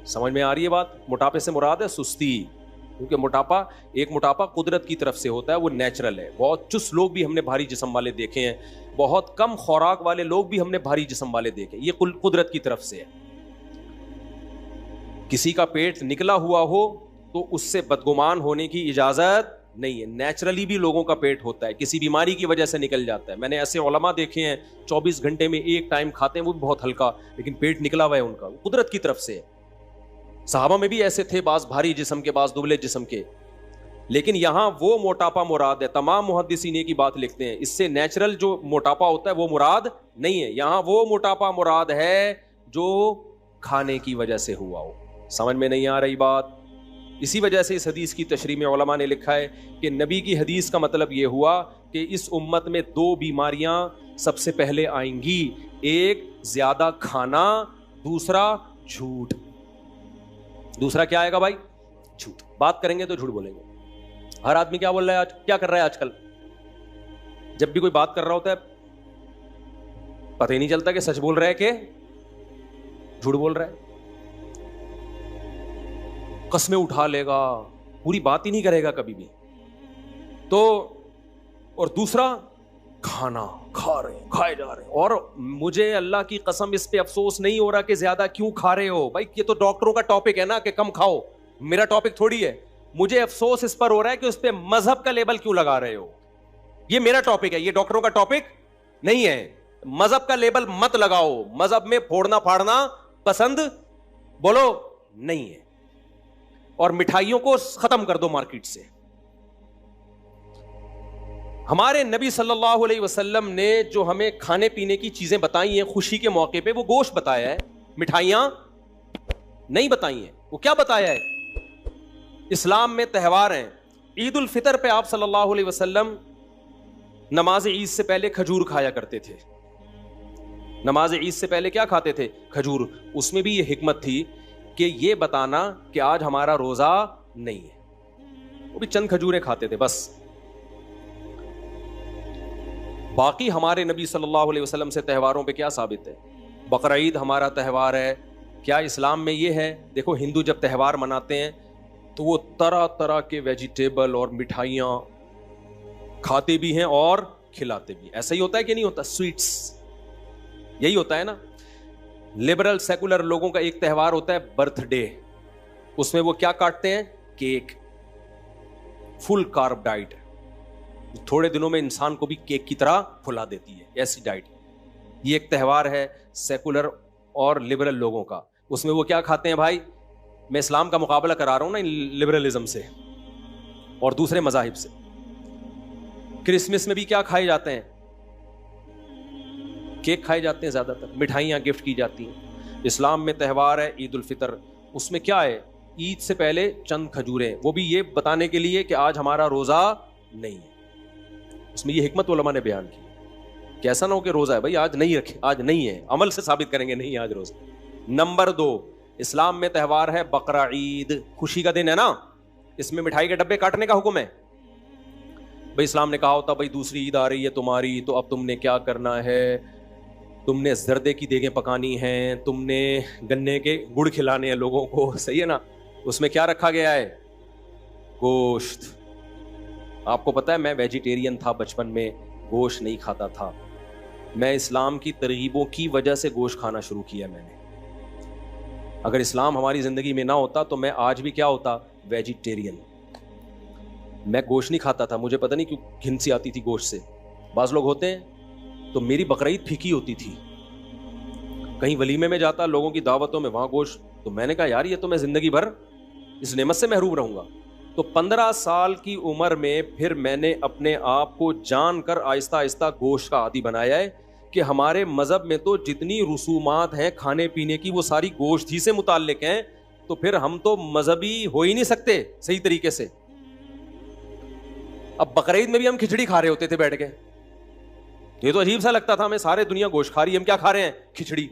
سمجھ میں آ رہی ہے بات؟ موٹاپے سے مراد ہے سستی، کیونکہ موٹاپا قدرت کی طرف سے ہوتا ہے، وہ نیچرل ہے. بہت چست لوگ بھی ہم نے بھاری جسم والے دیکھے ہیں، بہت کم خوراک والے لوگ بھی ہم نے بھاری جسم والے دیکھے، یہ قدرت کی طرف سے ہے. کسی کا پیٹ نکلا ہوا ہو تو اس سے بدگمان ہونے کی اجازت نہیں ہے. نیچرلی بھی لوگوں کا پیٹ ہوتا ہے، کسی بیماری کی وجہ سے نکل جاتا ہے. میں نے ایسے علماء دیکھے ہیں 24 گھنٹے میں 1 ٹائم کھاتے ہیں، وہ بھی بہت ہلکا، لیکن پیٹ نکلا ہوا ہے ان کا، قدرت کی طرف سے. صحابہ میں بھی ایسے تھے، بعض بھاری جسم کے، بعض دبلے جسم کے. لیکن یہاں وہ موٹاپا مراد ہے. تمام محدثین کی بات لکھتے ہیں، اس سے نیچرل جو موٹاپا ہوتا ہے وہ مراد نہیں ہے. یہاں وہ موٹاپا مراد ہے جو کھانے کی وجہ سے ہوا ہو. سمجھ میں نہیں آ رہی بات؟ اسی وجہ سے اس حدیث کی تشریح میں علماء نے لکھا ہے کہ نبی کی حدیث کا مطلب یہ ہوا کہ اس امت میں 2 بیماریاں سب سے پہلے آئیں گی، ایک زیادہ کھانا، دوسرا جھوٹ. دوسرا کیا آئے گا بھائی؟ جھوٹ. بات کریں گے تو جھوٹ بولیں گے. ہر آدمی کیا بول رہا ہے آج، کیا کر رہا ہے آج کل؟ جب بھی کوئی بات کر رہا ہوتا ہے پتہ ہی نہیں چلتا کہ سچ بول رہا ہے کہ جھوٹ بول رہا ہے. قسمیں اٹھا لے گا, پوری بات ہی نہیں کرے گا کبھی بھی. تو اور دوسرا, کھانا کھا رہے ہیں, کھائے جا رہے ہیں, اور مجھے اللہ کی قسم اس پہ افسوس نہیں ہو رہا کہ زیادہ کیوں کھا رہے ہو. بھائی یہ تو ڈاکٹروں کا ٹاپک ہے نا کہ کم کھاؤ, میرا ٹاپک تھوڑی ہے. مجھے افسوس اس پر ہو رہا ہے کہ اس پہ مذہب کا لیبل کیوں لگا رہے ہو. یہ میرا ٹاپک ہے, یہ ڈاکٹروں کا ٹاپک نہیں ہے. مذہب کا لیبل مت لگاؤ, مذہب میں پھوڑنا پھاڑنا پسند بولو نہیں ہے. اور مٹھائیوں کو ختم کر دو مارکیٹ سے. ہمارے نبی صلی اللہ علیہ وسلم نے جو ہمیں کھانے پینے کی چیزیں بتائی ہیں خوشی کے موقع پہ, وہ گوشت بتایا ہے, مٹھائیاں نہیں بتائی ہیں. وہ کیا بتایا ہے؟ اسلام میں تہوار ہیں. عید الفطر پہ آپ صلی اللہ علیہ وسلم نماز عید سے پہلے کھجور کھایا کرتے تھے. نماز عید سے پہلے کیا کھاتے تھے؟ کھجور. اس میں بھی یہ حکمت تھی کہ یہ بتانا کہ آج ہمارا روزہ نہیں ہے. وہ بھی چند کھجوریں کھاتے تھے بس. باقی ہمارے نبی صلی اللہ علیہ وسلم سے تہواروں پہ کیا ثابت ہے؟ بقرعید ہمارا تہوار ہے. کیا اسلام میں یہ ہے؟ دیکھو ہندو جب تہوار مناتے ہیں تو وہ طرح طرح کے ویجیٹیبل اور مٹھائیاں کھاتے بھی ہیں اور کھلاتے بھی. ایسا ہی ہوتا ہے کہ نہیں ہوتا؟ سویٹس یہی ہوتا ہے نا. لبرل سیکولر لوگوں کا ایک تہوار ہوتا ہے برتھ ڈے. اس میں وہ کیا کاٹتے ہیں؟ کیک. فل کارب ڈائٹ, تھوڑے دنوں میں انسان کو بھی کیک کی طرح پھلا دیتی ہے, ایسی ڈائٹ. یہ ایک تہوار ہے سیکولر اور لبرل لوگوں کا. اس میں وہ کیا کھاتے ہیں بھائی؟ میں اسلام کا مقابلہ کرا رہا ہوں نا لبرلزم سے اور دوسرے مذاہب سے. کرسمس میں بھی کیا کھائے جاتے ہیں؟ کیک کھائے جاتے ہیں زیادہ تر, مٹھائیاں گفٹ کی جاتی ہیں. اسلام میں تہوار ہے عید الفطر. اس میں کیا ہے؟ عید سے پہلے چند کھجوریں, وہ بھی یہ بتانے کے لیے کہ آج ہمارا روزہ نہیں ہے. اس میں یہ حکمت علماء نے بیان کی کہ ایسا نہ ہو کہ روزہ ہے بھائی آج نہیں رکھے, آج نہیں ہے, عمل سے ثابت کریں گے نہیں آج روزہ. نمبر 2, اسلام میں تہوار ہے بقرہ عید. خوشی کا دن ہے نا, اس میں مٹھائی کے ڈبے کاٹنے کا حکم ہے. بھائی اسلام نے کہا ہوتا بھائی دوسری عید آ رہی ہے تمہاری, تو اب تم نے کیا کرنا ہے, تم نے زردے کی دیگیں پکانی ہیں, تم نے گنے کے گڑ کھلانے ہیں لوگوں کو, صحیح ہے نا. اس میں کیا رکھا گیا ہے؟ گوشت. آپ کو پتا ہے میں ویجیٹیرین تھا بچپن میں, گوشت نہیں کھاتا تھا. میں اسلام کی ترغیبوں کی وجہ سے گوشت کھانا شروع کیا میں نے. اگر اسلام ہماری زندگی میں نہ ہوتا تو میں آج بھی کیا ہوتا؟ ویجیٹیرین. میں گوشت نہیں کھاتا تھا, مجھے پتہ نہیں کیوں گھن سی آتی تھی گوشت سے. بعض لوگ ہوتے ہیں تو میری بقرعید پھیکی ہوتی تھی. کہیں ولیمے میں جاتا, لوگوں کی دعوتوں میں, وہاں گوشت, تو میں نے کہا یار یہ تو میں زندگی بھر اس نعمت سے محروم رہوں گا. تو 15 سال کی عمر میں پھر میں نے اپنے آپ کو جان کر آہستہ آہستہ گوشت کا عادی بنایا ہے کہ ہمارے مذہب میں تو جتنی رسومات ہیں کھانے پینے کی وہ ساری گوشت ہی سے متعلق ہیں. تو پھر ہم تو مذہبی ہو ہی نہیں سکتے صحیح طریقے سے. اب بقرعید میں بھی ہم کھچڑی کھا رہے ہوتے تھے بیٹھ کے, یہ تو عجیب سا لگتا تھا, ہمیں سارے دنیا گوشت کھا رہی ہے, ہم کیا کھا رہے ہیں؟ کھچڑی.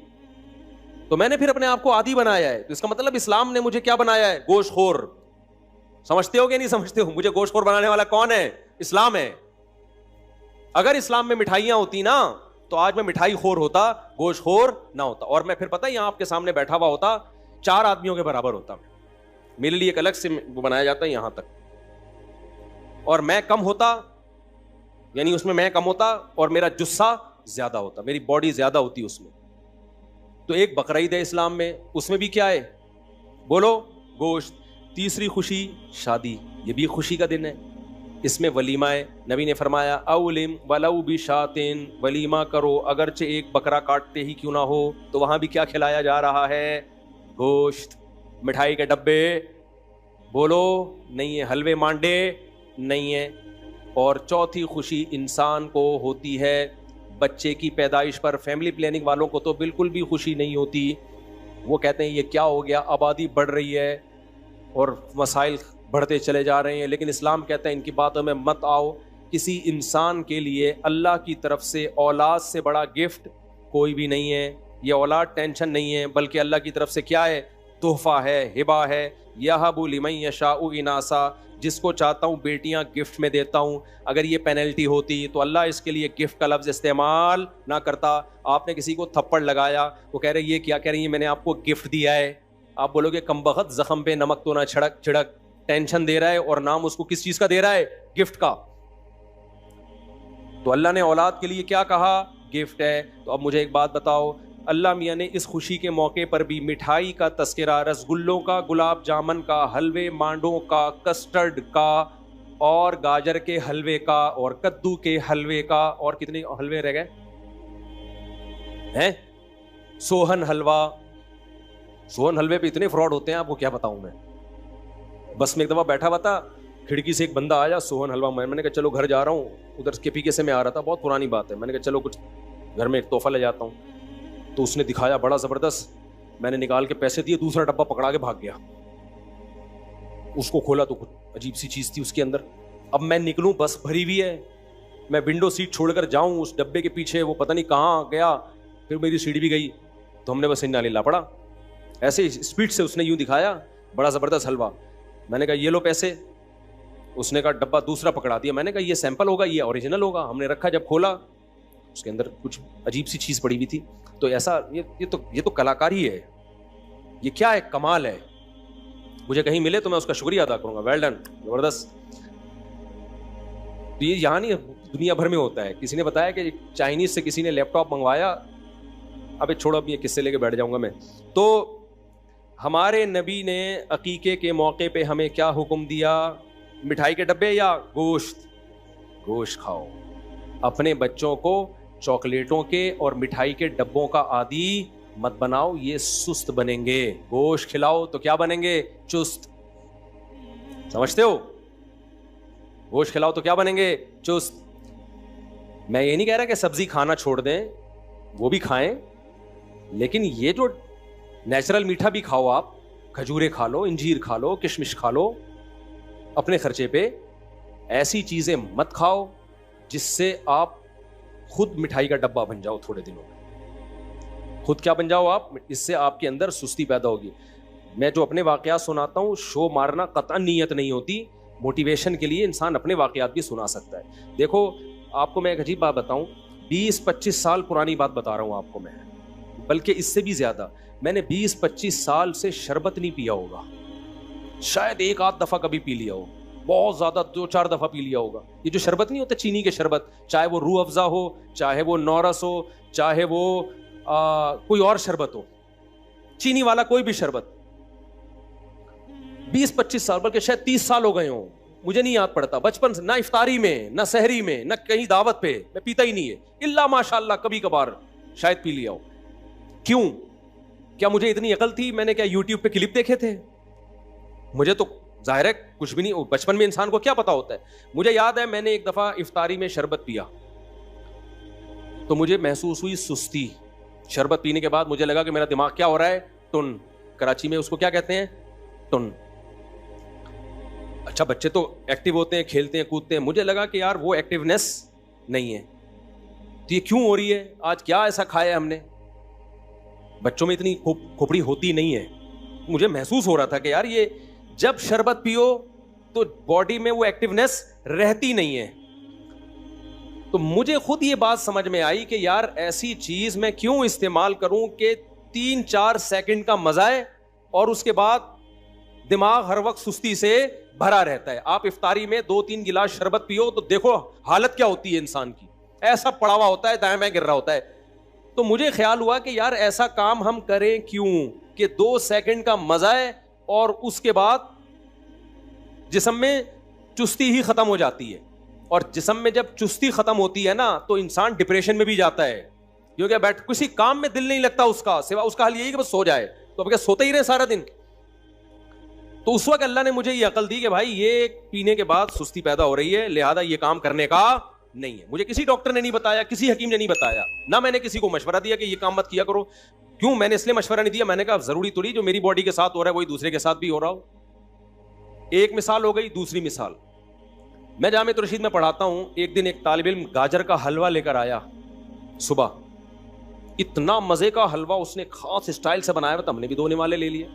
تو میں نے پھر اپنے آپ کو عادی بنایا ہے. تو اس کا مطلب اسلام نے مجھے کیا بنایا ہے؟ گوشت خور. سمجھتے ہو کہ نہیں سمجھتے ہو؟ مجھے گوشت خور بنانے والا کون ہے؟ اسلام ہے. اگر اسلام میں مٹھائیاں ہوتی نا تو آج میں مٹھائی خور ہوتا, گوشت خور نہ ہوتا. اور میں پھر پتہ یہاں آپ کے سامنے بیٹھا ہوا ہوتا, 4 آدمیوں کے برابر ہوتا. میرے لیے ایک الگ سے وہ بنایا جاتا ہے یہاں تک, اور میں کم ہوتا, یعنی اس میں کم ہوتا اور میرا جسہ زیادہ ہوتا, میری باڈی زیادہ ہوتی اس میں. تو ایک بقرعید ہے اسلام میں, اس میں بھی کیا ہے؟ بولو, گوشت. تیسری خوشی شادی, یہ بھی خوشی کا دن ہے. اس میں ولیمہ ہے. نبی نے فرمایا اولم ولو بشاتن, ولیمہ کرو اگرچہ ایک بکرا کاٹتے ہی کیوں نہ ہو. تو وہاں بھی کیا کھلایا جا رہا ہے؟ گوشت. مٹھائی کے ڈبے بولو نہیں ہے, حلوے مانڈے نہیں ہے. اور چوتھی خوشی انسان کو ہوتی ہے بچے کی پیدائش پر. فیملی پلاننگ والوں کو تو بالکل بھی خوشی نہیں ہوتی, وہ کہتے ہیں یہ کیا ہو گیا, آبادی بڑھ رہی ہے اور مسائل بڑھتے چلے جا رہے ہیں. لیکن اسلام کہتا ہے ان کی باتوں میں مت آؤ. کسی انسان کے لیے اللہ کی طرف سے اولاد سے بڑا گفٹ کوئی بھی نہیں ہے. یہ اولاد ٹینشن نہیں ہے, بلکہ اللہ کی طرف سے کیا ہے؟ تحفہ ہے, ہبہ ہے. یہب لمن یشاء اناسا, جس کو چاہتا ہوں بیٹیاں گفٹ میں دیتا ہوں. اگر یہ پینلٹی ہوتی تو اللہ اس کے لیے گفٹ کا لفظ استعمال نہ کرتا. آپ نے کسی کو تھپڑ لگایا, وہ کہہ رہے یہ کیا کہہ رہی ہے, میں نے آپ کو گفٹ دیا ہے. آپ بولو گے کمبخت, زخم پہ نمک تو نہ چھڑک, ٹینشن دے رہا ہے اور نام اس کو کس چیز کا دے رہا ہے, گفٹ کا. تو اللہ نے اولاد کے لیے کیا کہا, گفٹ ہے. تو اب مجھے ایک بات بتاؤ, اللہ میاں نے اس خوشی کے موقع پر بھی مٹھائی کا تذکرہ, رسگلوں کا, گلاب جامن کا, حلوے مانڈوں کا, کسٹرڈ کا, اور گاجر کے حلوے کا, اور کدو کے حلوے کا, اور کتنے حلوے رہ گئے ہیں, سوہن حلوہ. سوہن حلوے پہ اتنے فراڈ ہوتے ہیں آپ کو کیا بتاؤں میں. بس میں ایک دفعہ بیٹھا ہوا تھا, کھڑکی سے ایک بندہ آیا, سوہن حلوہ. میں نے کہا چلو گھر جا رہا ہوں, ادھر کے پی کے سے میں آ رہا تھا, بہت پرانی بات ہے. میں نے کہا چلو کچھ گھر میں ایک تحفہ لے جاتا ہوں. تو اس نے دکھایا بڑا زبردست, میں نے نکال کے پیسے دیے, دوسرا ڈبہ پکڑا کے بھاگ گیا. اس کو کھولا تو کچھ عجیب سی چیز تھی اس کے اندر. اب میں نکلوں, بس بھری ہوئی ہے, میں ونڈو سیٹ چھوڑ کر جاؤں اس ڈبے کے پیچھے, وہ پتہ نہیں کہاں گیا. پھر میری سیٹ بھی گئی, تو ہم نے بس انا للہ پڑا. ایسے اسپیڈ سے اس نے یوں دکھایا بڑا زبردست حلوہ. میں نے کہا یہ لو پیسے. اس نے کہا ڈبہ دوسرا پکڑا دیا. میں نے کہا یہ سیمپل ہوگا, یہ اوریجنل ہوگا. ہم نے رکھا, جب کھولا اس کے اندر کچھ عجیب سی چیز پڑی ہوئی تھی. تو ایسا یہ تو کلاکاری ہے, یہ کیا ہے, کمال ہے. مجھے کہیں ملے تو میں اس کا شکریہ ادا کروں گا, ویل ڈن, زبردست. تو یہ یہاں نہیں, دنیا بھر میں ہوتا ہے. کسی نے بتایا کہ چائنیز سے کسی نے لیپ ٹاپ منگوایا, ابے چھوڑو, اب یہ کس سے لے کے بیٹھ جاؤں گا میں. تو ہمارے نبی نے عقیقے کے موقع پہ ہمیں کیا حکم دیا, مٹھائی کے ڈبے یا گوشت, گوشت کھاؤ. اپنے بچوں کو چاکلیٹوں کے اور مٹھائی کے ڈبوں کا عادی مت بناؤ, یہ سست بنیں گے. گوشت کھلاؤ تو کیا بنیں گے, چست. سمجھتے ہو, گوشت کھلاؤ تو کیا بنیں گے, چست. میں یہ نہیں کہہ رہا کہ سبزی کھانا چھوڑ دیں, وہ بھی کھائیں, لیکن یہ جو نیچرل میٹھا بھی کھاؤ. آپ کھجورے کھا لو, انجیر کھا لو, کشمش کھا لو اپنے خرچے پہ. ایسی چیزیں مت کھاؤ جس سے آپ خود مٹھائی کا ڈبہ بن جاؤ تھوڑے دنوں میں. خود کیا بن جاؤ آپ, اس سے آپ کے اندر سستی پیدا ہوگی. میں جو اپنے واقعات سناتا ہوں, شو مارنا قطعاً نیت نہیں ہوتی, موٹیویشن کے لیے انسان اپنے واقعات بھی سنا سکتا ہے. دیکھو آپ کو میں ایک عجیب بات بتاؤں, 20-25 سال پرانی بات بتا رہا ہوں آپ کو میں, بلکہ اس سے بھی زیادہ. میں نے 20-25 سال سے شربت نہیں پیا ہوگا, شاید ایک آدھ دفعہ کبھی پی لیا ہو, بہت زیادہ 2-4 دفعہ پی لیا ہوگا. یہ جو شربت نہیں ہوتا چینی کے شربت, چاہے وہ روح افزا ہو, چاہے وہ نورس ہو, چاہے وہ کوئی اور شربت ہو, چینی والا کوئی بھی شربت, 20-25 سال بلکہ شاید 30 سال ہو گئے ہوں, مجھے نہیں یاد پڑتا. بچپن سے نہ افطاری میں, نہ سحری میں, نہ کہیں دعوت پہ میں پیتا ہی نہیں ہے, الا ماشاء اللہ کبھی کبھار شاید پی لیا ہو. کیوں, کیا مجھے اتنی عقل تھی, میں نے کیا یوٹیوب پہ کلپ دیکھے تھے؟ مجھے تو ظاہر ہے کچھ بھی نہیں, بچپن میں انسان کو کیا پتا ہوتا ہے. مجھے یاد ہے میں نے ایک دفعہ افطاری میں شربت پیا تو مجھے محسوس ہوئی سستی. شربت پینے کے بعد مجھے لگا کہ میرا دماغ کیا ہو رہا ہے, ٹن. کراچی میں اس کو کیا کہتے ہیں, ٹن. اچھا بچے تو ایکٹیو ہوتے ہیں, کھیلتے ہیں, کودتے ہیں, مجھے لگا کہ یار وہ ایکٹیونیس نہیں ہے. تو یہ کیوں ہو رہی ہے, آج کیا ایسا کھایا ہم نے. بچوں میں اتنی کھوپڑی ہوتی نہیں ہے. مجھے محسوس ہو رہا تھا کہ یار یہ جب شربت پیو تو باڈی میں وہ ایکٹیونیس رہتی نہیں ہے. تو مجھے خود یہ بات سمجھ میں آئی کہ یار ایسی چیز میں کیوں استعمال کروں کہ 3-4 سیکنڈ کا مزہ ہے اور اس کے بعد دماغ ہر وقت سستی سے بھرا رہتا ہے. آپ افطاری میں 2-3 گلاس شربت پیو تو دیکھو حالت کیا ہوتی ہے انسان کی, ایسا پڑا ہوا ہوتا ہے, دائیں بائیں گر رہا ہوتا ہے. تو مجھے خیال ہوا کہ یار ایسا کام ہم کریں کیوں کہ 2 سیکنڈ کا مزہ ہے اور اس کے بعد جسم میں چستی ہی ختم ہو جاتی ہے. اور جسم میں جب چستی ختم ہوتی ہے نا تو انسان ڈپریشن میں بھی جاتا ہے, کیونکہ بیٹھ کسی کام میں دل نہیں لگتا اس کا, سوا اس کا حل یہی کہ بس سو جائے. تو اب کیا سوتے ہی رہے سارا دن. تو اس وقت اللہ نے مجھے یہ عقل دی کہ بھائی یہ پینے کے بعد سستی پیدا ہو رہی ہے, لہذا یہ کام کرنے کا نہیں ہے. مجھے کسی ڈاکٹر نے نہیں بتایا, کسی حکیم نے نہیں بتایا, نہ میں نے کسی کو مشورہ دیا کہ یہ کام مت کیا کرو. کیوں, میں نے اس لیے مشورہ نہیں دیا, میں نے کہا ضروری تو نہیں جو میری باڈی کے ساتھ ہو رہا ہے وہی دوسرے کے ساتھ بھی ہو رہا ہو. ایک مثال ہو گئی. دوسری مثال, میں جامعہ رشید میں پڑھاتا ہوں. ایک دن ایک طالب علم گاجر کا حلوہ لے کر آیا صبح. اتنا مزے کا حلوہ اس نے خاص اسٹائل سے بنایا ہوا تھا, ہم نے بھی 2 نوالے لے لیے.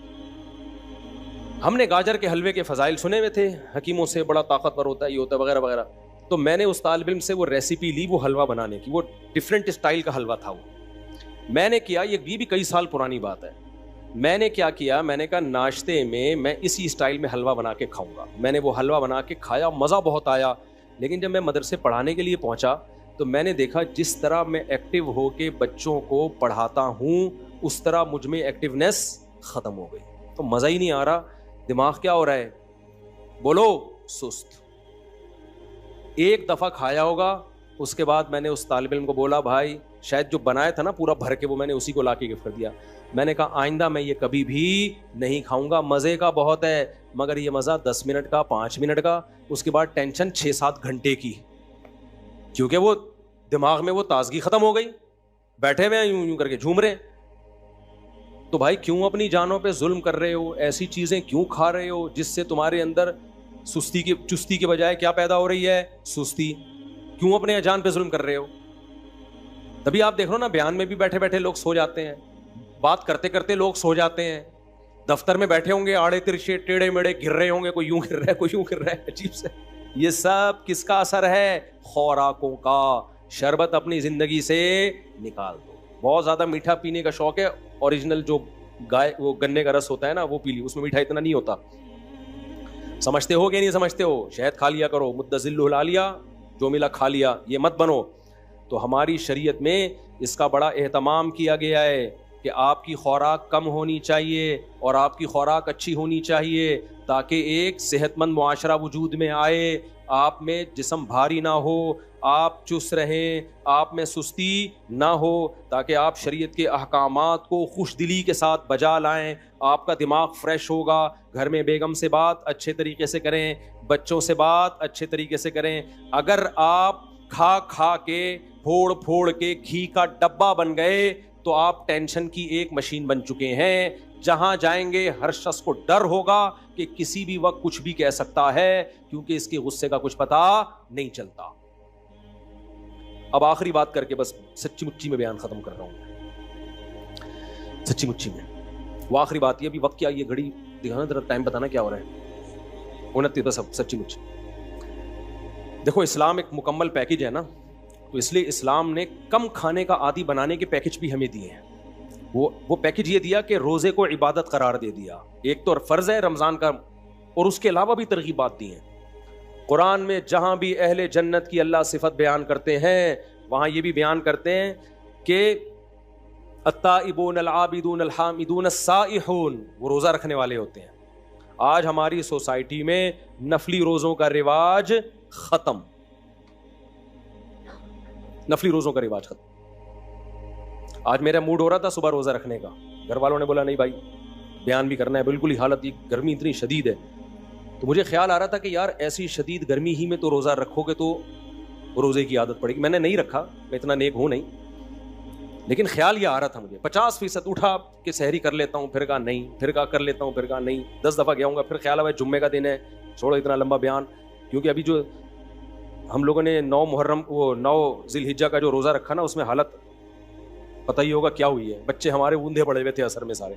ہم نے گاجر کے حلوے کے فضائل سنے ہوئے تھے حکیموں سے، بڑا طاقتور ہوتا ہے، یہ ہوتا ہے وغیرہ وغیرہ. تو میں نے اس طالب علم سے وہ ریسیپی لی وہ حلوہ بنانے کی. وہ ڈفرینٹ اسٹائل کا حلوہ تھا. وہ میں نے کیا، یہ بھی کئی سال پرانی بات ہے. میں نے کیا کیا، میں نے کہا ناشتے میں اسی اسٹائل میں حلوہ بنا کے کھاؤں گا. میں نے وہ حلوہ بنا کے کھایا، مزہ بہت آیا. لیکن جب میں مدرسے پڑھانے کے لیے پہنچا تو میں نے دیکھا جس طرح میں ایکٹیو ہو کے بچوں کو پڑھاتا ہوں اس طرح مجھ میں ایکٹیونیس ختم ہو گئی. تو مزہ ہی نہیں آ رہا. دماغ کیا ہو رہا ہے؟ بولو، سست. ایک دفعہ کھایا ہوگا. اس کے بعد میں نے اس طالب علم کو بولا بھائی شاید جو بنایا تھا نا پورا بھر کے وہ میں نے اسی کو لا کے گفٹ کر دیا. میں نے کہا آئندہ میں یہ کبھی بھی نہیں کھاؤں گا. مزے کا بہت ہے مگر یہ مزہ 10 منٹ کا 5 منٹ کا، اس کے بعد ٹینشن 6-7 گھنٹے کی، کیونکہ وہ دماغ میں وہ تازگی ختم ہو گئی. بیٹھے ہوئے ہیں یوں کر کے جھوم رہے. تو بھائی کیوں اپنی جانوں پہ ظلم کر رہے ہو؟ ایسی چیزیں کیوں کھا رہے ہو جس سے تمہارے اندر چستی کے بجائے کیا پیدا ہو رہی ہے؟ سستی. کیوں اپنے جان پہ ظلم کر رہے ہو؟ تبھی آپ دیکھ رہے ہو نا بیان میں بھی بیٹھے بیٹھے لوگ سو جاتے ہیں، بات کرتے کرتے لوگ سو جاتے ہیں. دفتر میں بیٹھے ہوں گے آڑے ترچے ٹیڑے میڑے گر رہے ہوں گے، کوئی یوں گر رہا ہے کوئی یوں گر رہا ہے، عجیب سے. یہ سب کس کا اثر ہے؟ خوراکوں کا. شربت اپنی زندگی سے نکال دو. بہت زیادہ میٹھا پینے کا شوق ہے، اوریجنل جو وہ گنے کا رس ہوتا ہے نا وہ پی لی، اس میں میٹھا اتنا نہیں ہوتا. سمجھتے ہو کہ نہیں سمجھتے ہو؟ شہد کھا لیا کرو، مدذل ہلا لیا، جو ملا کھا لیا، یہ مت بنو. تو ہماری شریعت میں اس کا بڑا اہتمام کیا گیا ہے کہ آپ کی خوراک کم ہونی چاہیے اور آپ کی خوراک اچھی ہونی چاہیے تاکہ ایک صحت مند معاشرہ وجود میں آئے. آپ میں جسم بھاری نہ ہو، آپ چست رہیں، آپ میں سستی نہ ہو، تاکہ آپ شریعت کے احکامات کو خوش دلی کے ساتھ بجا لائیں. آپ کا دماغ فریش ہوگا. گھر میں بیگم سے بات اچھے طریقے سے کریں، بچوں سے بات اچھے طریقے سے کریں. اگر آپ کھا کھا کے پھوڑ کے گھی کا ڈبہ بن گئے تو آپ ٹینشن کی ایک مشین بن چکے ہیں. جہاں جائیں گے ہر شخص کو ڈر ہوگا کہ کسی بھی وقت کچھ بھی کہہ سکتا ہے کیونکہ اس کے غصے کا کچھ پتا نہیں چلتا. اب آخری بات کر کے بس سچی مچی میں بیان ختم کر رہا ہوں. سچی مچی میں وہ آخری بات یہ، ابھی وقت کیا، یہ گھڑی دکھانا ذرا، ٹائم بتانا کیا ہو رہا ہے. 29 بس. اب سچی مچی دیکھو، اسلام ایک مکمل پیکج ہے نا، تو اس لیے اسلام نے کم کھانے کا عادی بنانے کے پیکج بھی ہمیں دیے ہیں. وہ پیکج یہ دیا کہ روزے کو عبادت قرار دے دیا. ایک تو فرض ہے رمضان کا، اور اس کے علاوہ بھی ترغیبات دی ہیں. قرآن میں جہاں بھی اہل جنت کی اللہ صفت بیان کرتے ہیں وہاں یہ بھی بیان کرتے ہیں کہ التائبون العابدون الحامدون السائحون، وہ روزہ رکھنے والے ہوتے ہیں. آج ہماری سوسائٹی میں نفلی روزوں کا رواج ختم. نفلی روزوں کا رواج ختم. آج میرا موڈ ہو رہا تھا صبح روزہ رکھنے کا، گھر والوں نے بولا نہیں بھائی بیان بھی کرنا ہے، بالکل ہی حالت گرمی اتنی شدید ہے. تو مجھے خیال آ رہا تھا کہ یار ایسی شدید گرمی ہی میں تو روزہ رکھو گے تو روزے کی عادت پڑے گی. میں نے نہیں رکھا، میں اتنا نیک ہوں نہیں، لیکن خیال یہ آ رہا تھا مجھے. 50% اٹھا کہ سحری کر لیتا ہوں، پھر کہا نہیں، پھر کہا کر لیتا ہوں، پھر کہا نہیں. 10 دفعہ گیا ہوں گا، پھر خیال آیا جمعے کا دن ہے، چھوڑو اتنا لمبا بیان. کیونکہ ابھی جو ہم لوگوں نے 9 محرم وہ 9 ذی الحجہ کا جو روزہ رکھا نا، اس میں حالت پتہ ہی ہوگا کیا ہوئی ہے. بچے ہمارے اوندھے پڑے ہوئے تھے اثر میں سارے،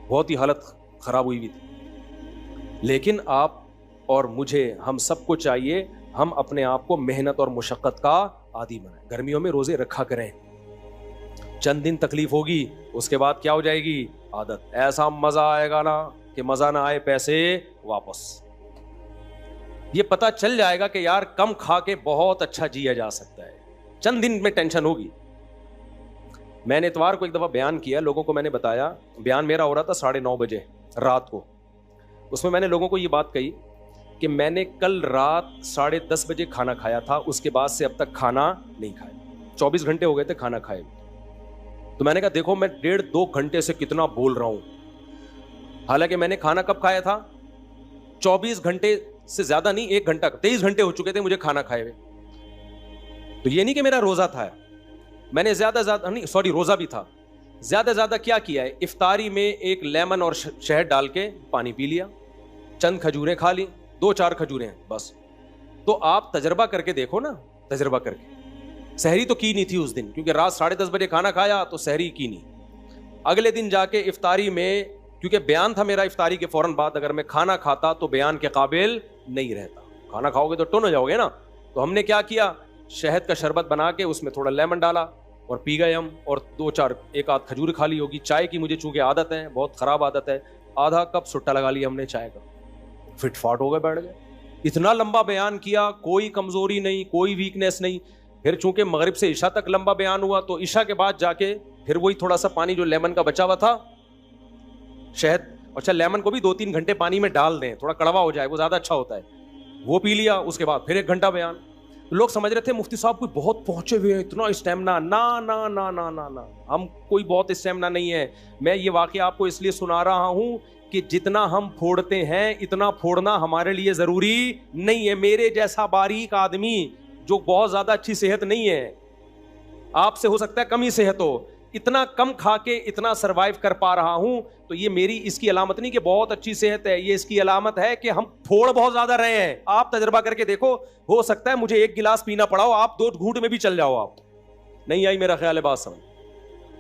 بہت ہی حالت خراب ہوئی ہوئی تھی. لیکن آپ اور مجھے، ہم سب کو چاہیے ہم اپنے آپ کو محنت اور مشقت کا عادی بنائیں. گرمیوں میں روزے رکھا کریں. چند دن تکلیف ہوگی، اس کے بعد کیا ہو جائے گی؟ عادت. ایسا مزہ آئے گا نا کہ مزہ نہ آئے پیسے واپس. یہ پتہ چل جائے گا کہ یار کم کھا کے بہت اچھا جیا جا سکتا ہے. چند دن میں ٹینشن ہوگی. میں نے اتوار کو ایک دفعہ بیان کیا، لوگوں کو میں نے بتایا، بیان میرا ہو رہا تھا 9:30 بجے رات کو. اس میں نے لوگوں کو یہ بات کہی کہ میں نے کل رات 10:30 بجے کھانا کھایا تھا، اس کے بعد سے اب تک کھانا نہیں کھایا. 24 گھنٹے ہو گئے تھے کھانا کھائے. تو میں نے کہا دیکھو میں 1.5-2 گھنٹے سے کتنا بول رہا ہوں، حالانکہ میں نے کھانا کب کھایا تھا؟ 24 گھنٹے سے زیادہ نہیں، 1 گھنٹہ، 23 گھنٹے ہو چکے تھے مجھے کھانا کھائے ہوئے. تو یہ نہیں کہ میرا روزہ تھا، میں نے روزہ بھی تھا. زیادہ کیا کیا ہے؟ افطاری میں 1 لیمن اور شہد ڈال کے پانی پی لیا، چند کھجوریں کھا لی، 2-4 کھجوریں بس. تو آپ تجربہ کر کے دیکھو نا، تجربہ کر کے. سحری تو کی نہیں تھی اس دن، کیونکہ رات 10:30 بجے کھانا کھایا تو سحری کی نہیں. اگلے دن جا کے افطاری میں کیونکہ بیان تھا میرا افطاری کے فوراً بعد، اگر میں کھانا کھاتا تو بیان کے قابل نہیں رہتا. کھانا کھاؤ گے تو ٹون ہو جاؤ گے نا. تو ہم نے کیا کیا، شہد کا شربت بنا کے اس میں تھوڑا لیمن ڈالا اور پی گئے ہم، اور 2-4 ایک آدھ کھجور کھا لی ہوگی. چائے کی مجھے چونکہ عادت ہے، بہت خراب عادت ہے، آدھا کپ سٹا لگا لیا ہم نے چائے کا، فٹ فاٹ ہو گئے، بیٹھ گئے. اتنا لمبا بیان کیا، کوئی کمزوری نہیں، کوئی ویکنیس نہیں. پھر چونکہ مغرب سے عشاء تک لمبا بیان ہوا تو عشاء کے بعد جا کے پھر وہی تھوڑا سا پانی جو لیمن کا بچا ہوا تھا، شہد، اچھا لیمن کو بھی 2-3 گھنٹے پانی میں ڈال دیں، تھوڑا کڑوا ہو جائے، وہ زیادہ اچھا ہوتا ہے، وہ پی لیا. اس کے بعد پھر 1 گھنٹہ بیان. لوگ سمجھ رہے تھے مفتی صاحب کوئی بہت پہنچے ہوئے ہیں، اتنا اسٹیمنا. نا نا نا نا نا نا، ہم کوئی بہت اسٹیمنا نہیں ہے. میں یہ واقعہ آپ کو اس لیے سنا رہا ہوں کہ جتنا ہم پھوڑتے ہیں اتنا پھوڑنا ہمارے لیے ضروری نہیں ہے. میرے جیسا باریک آدمی جو بہت زیادہ اچھی صحت نہیں ہے، آپ سے ہو سکتا ہے کم ہی صحت ہو، اتنا کم کھا کے اتنا سروائیو کر پا رہا ہوں، تو یہ میری اس کی علامت نہیں کہ بہت اچھی صحت ہے، یہ اس کی علامت ہے کہ ہم پھوڑ بہت زیادہ رہے ہیں. آپ تجربہ کر کے دیکھو، ہو سکتا ہے مجھے 1 گلاس پینا پڑا ہو، آپ 2 گھونٹ میں بھی چل جاؤ. آپ نہیں آئی میرا خیال ہے بات سمجھ.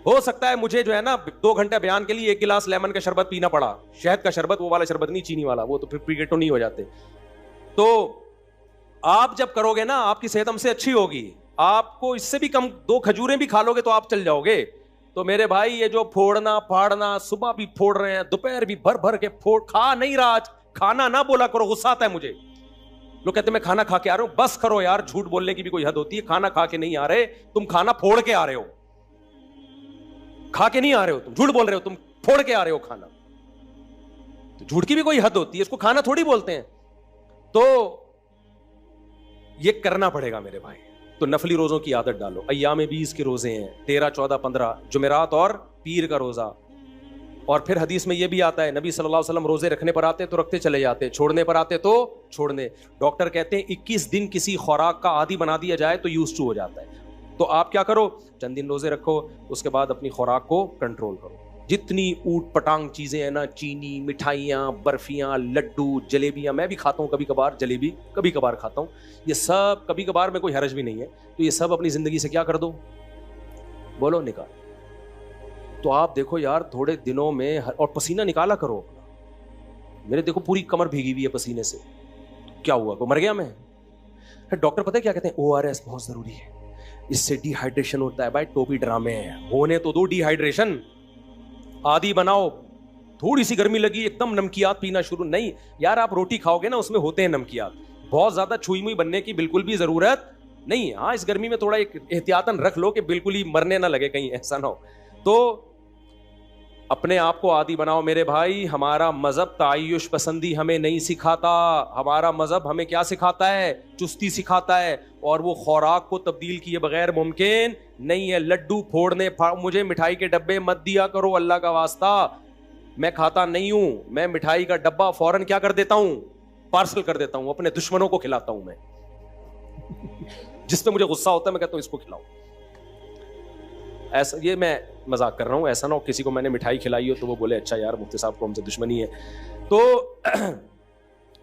ہو سکتا ہے مجھے جو ہے نا 2 گھنٹے بیان کے لیے 1 گلاس لیمن کا شربت پینا پڑا، شہد کا شربت، وہ والا شربت نہیں، چینی والا، وہ تو پھر پریگیٹو نہیں ہو جاتے. تو آپ جب کرو گے نا آپ کی صحت ہم سے اچھی ہوگی. آپ کو اس سے بھی کم 2 کھجوریں بھی کھا لو گے تو آپ چل جاؤ گے. تو میرے بھائی یہ جو پھوڑنا پھاڑنا، صبح بھی پھوڑ رہے ہیں، دوپہر بھی بھر بھر کے پھوڑ، کھا نہیں رہا. کھانا نہ بولا کرو، غصہ آتا ہے مجھے. لوگ کہتے ہیں میں کھانا کھا کے آ رہا ہوں. بس کرو یار، جھوٹ بولنے کی بھی کوئی حد ہوتی ہے. کھانا کھا کے نہیں آ رہے تم، کھانا پھوڑ کے آ رہے ہو. کھا کے نہیں آ رہے ہو تم، جھوٹ بول رہے ہو، تم پھوڑ کے آ رہے ہو کھانا. تو جھوٹ کی بھی کوئی حد ہوتی ہے، اس کو کھانا تھوڑی بولتے ہیں. تو یہ کرنا پڑے گا میرے بھائی. تو نفلی روزوں کی عادت ڈالو. ایام 20 کے روزے ہیں، 13، 14، 15، جمعرات اور پیر کا روزہ. اور پھر حدیث میں یہ بھی آتا ہے، نبی صلی اللہ علیہ وسلم روزے رکھنے پر آتے تو رکھتے چلے جاتے، چھوڑنے پر آتے تو چھوڑنے. ڈاکٹر کہتے ہیں 21 دن کسی خوراک کا عادی بنا دیا جائے تو یوز ٹو ہو جاتا ہے. تو آپ کیا کرو، چند دن روزے رکھو، اس کے بعد اپنی خوراک کو کنٹرول کرو. جتنی اوٹ پٹانگ چیزیں ہیں نا، چینی، مٹھائیاں، برفیاں، لڈو، جلیبیاں، میں بھی کھاتا ہوں کبھی کبھار، جلیبی کبھی کبھار کھاتا ہوں. یہ سب کبھی کبھار میں کوئی حرج بھی نہیں ہے. تو یہ سب اپنی زندگی سے کیا کر دو، بولو، نکال. تو آپ دیکھو یار تھوڑے دنوں میں، اور پسینہ نکالا کرو. میرے دیکھو پوری کمر بھیگی ہوئی ہے پسینے سے. کیا ہوا، کو مر گیا میں؟ ڈاکٹر پتہ ہے کیا کہتے ہیں، ORS بہت ضروری ہے، اس سے ڈی ہائیڈریشن ہوتا ہے. بھائی ٹوپی ڈرامے ہیں، ہونے تو دو ڈی ہائیڈریشن. عادی بناؤ، تھوڑی سی گرمی لگی ایک دم نمکیات پینا شروع. نہیں یار، آپ روٹی کھاؤ گے نا اس میں ہوتے ہیں نمکیات. بہت زیادہ چھوئی موئی بننے کی بالکل بھی ضرورت نہیں. ہاں اس گرمی میں تھوڑا ایک احتیاطاً رکھ لو کہ بالکل ہی مرنے نہ لگے، کہیں ایسا نہ ہو. تو اپنے آپ کو عادی بناؤ میرے بھائی. ہمارا مذہب تعیش پسندی ہمیں نہیں سکھاتا. ہمارا مذہب ہمیں کیا سکھاتا ہے، چستی سکھاتا ہے. اور وہ خوراک کو تبدیل کیے بغیر ممکن نہیں ہے. لڈو پھوڑنے، مجھے مٹھائی کے ڈبے مت دیا کرو اللہ کا واسطہ. میں کھاتا نہیں ہوں. میں مٹھائی کا ڈبہ فوراً کیا کر دیتا ہوں، پارسل کر دیتا ہوں، اپنے دشمنوں کو کھلاتا ہوں. میں جس پہ مجھے غصہ ہوتا ہے میں کہتا ہوں اس کو کھلاؤ. ایسا، یہ میں مذاق کر رہا ہوں، ایسا نہ ہو کسی کو میں نے مٹھائی کھلائی ہو تو وہ بولے اچھا یار مفتی صاحب کو ہم سے دشمنی ہے. تو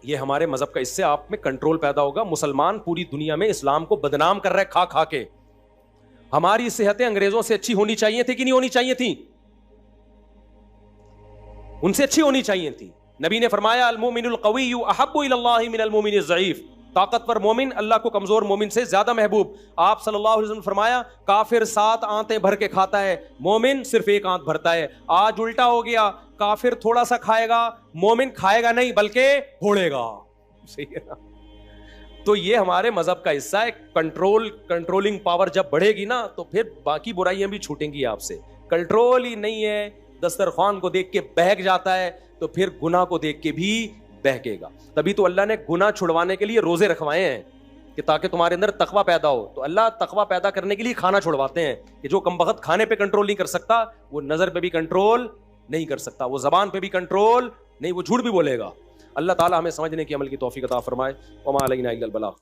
یہ ہمارے مذہب کا، اس سے آپ میں کنٹرول پیدا ہوگا. مسلمان پوری دنیا میں اسلام کو بدنام کر رہے کھا کھا کے. ہماری صحتیں انگریزوں سے اچھی ہونی چاہیے تھی کہ نہیں ہونی چاہیے تھی؟ ان سے اچھی ہونی چاہیے تھی. نبی نے فرمایا المومن القوی احب الی اللہ من المومن الضعیف. طاقتور مومن اللہ کو کمزور مومن سے زیادہ محبوب. آپ صلی اللہ علیہ وسلم نے فرمایا کافر 7 آنتیں بھر کے کھاتا ہے، مومن صرف 1 آنت بھرتا ہے. آج الٹا ہو گیا، کافر تھوڑا سا کھائے گا، مومن کھائے گا نہیں بلکہ پھوڑے گا. صحیح ہے نا؟ تو یہ ہمارے مذہب کا حصہ ہے. کنٹرولنگ پاور جب بڑھے گی نا تو پھر باقی برائیاں بھی چھوٹیں گی آپ سے. کنٹرول ہی نہیں ہے، دسترخوان کو دیکھ کے بہک جاتا ہے تو پھر گناہ کو دیکھ کے بھی بہکے گا. تبھی تو اللہ نے گناہ چھڑوانے کے لیے روزے رکھوائے ہیں کہ تاکہ تمہارے اندر تقویٰ پیدا ہو. تو اللہ تقویٰ پیدا کرنے کے لیے کھانا چھڑواتے ہیں کہ جو کم بخت کھانے پہ کنٹرول نہیں کر سکتا وہ نظر پہ بھی کنٹرول نہیں کر سکتا، وہ زبان پہ بھی کنٹرول نہیں، وہ جھوٹ بھی بولے گا. اللہ تعالی ہمیں سمجھنے کی، عمل کی توفیق عطا فرمائے. وما علینا الا البلاغ.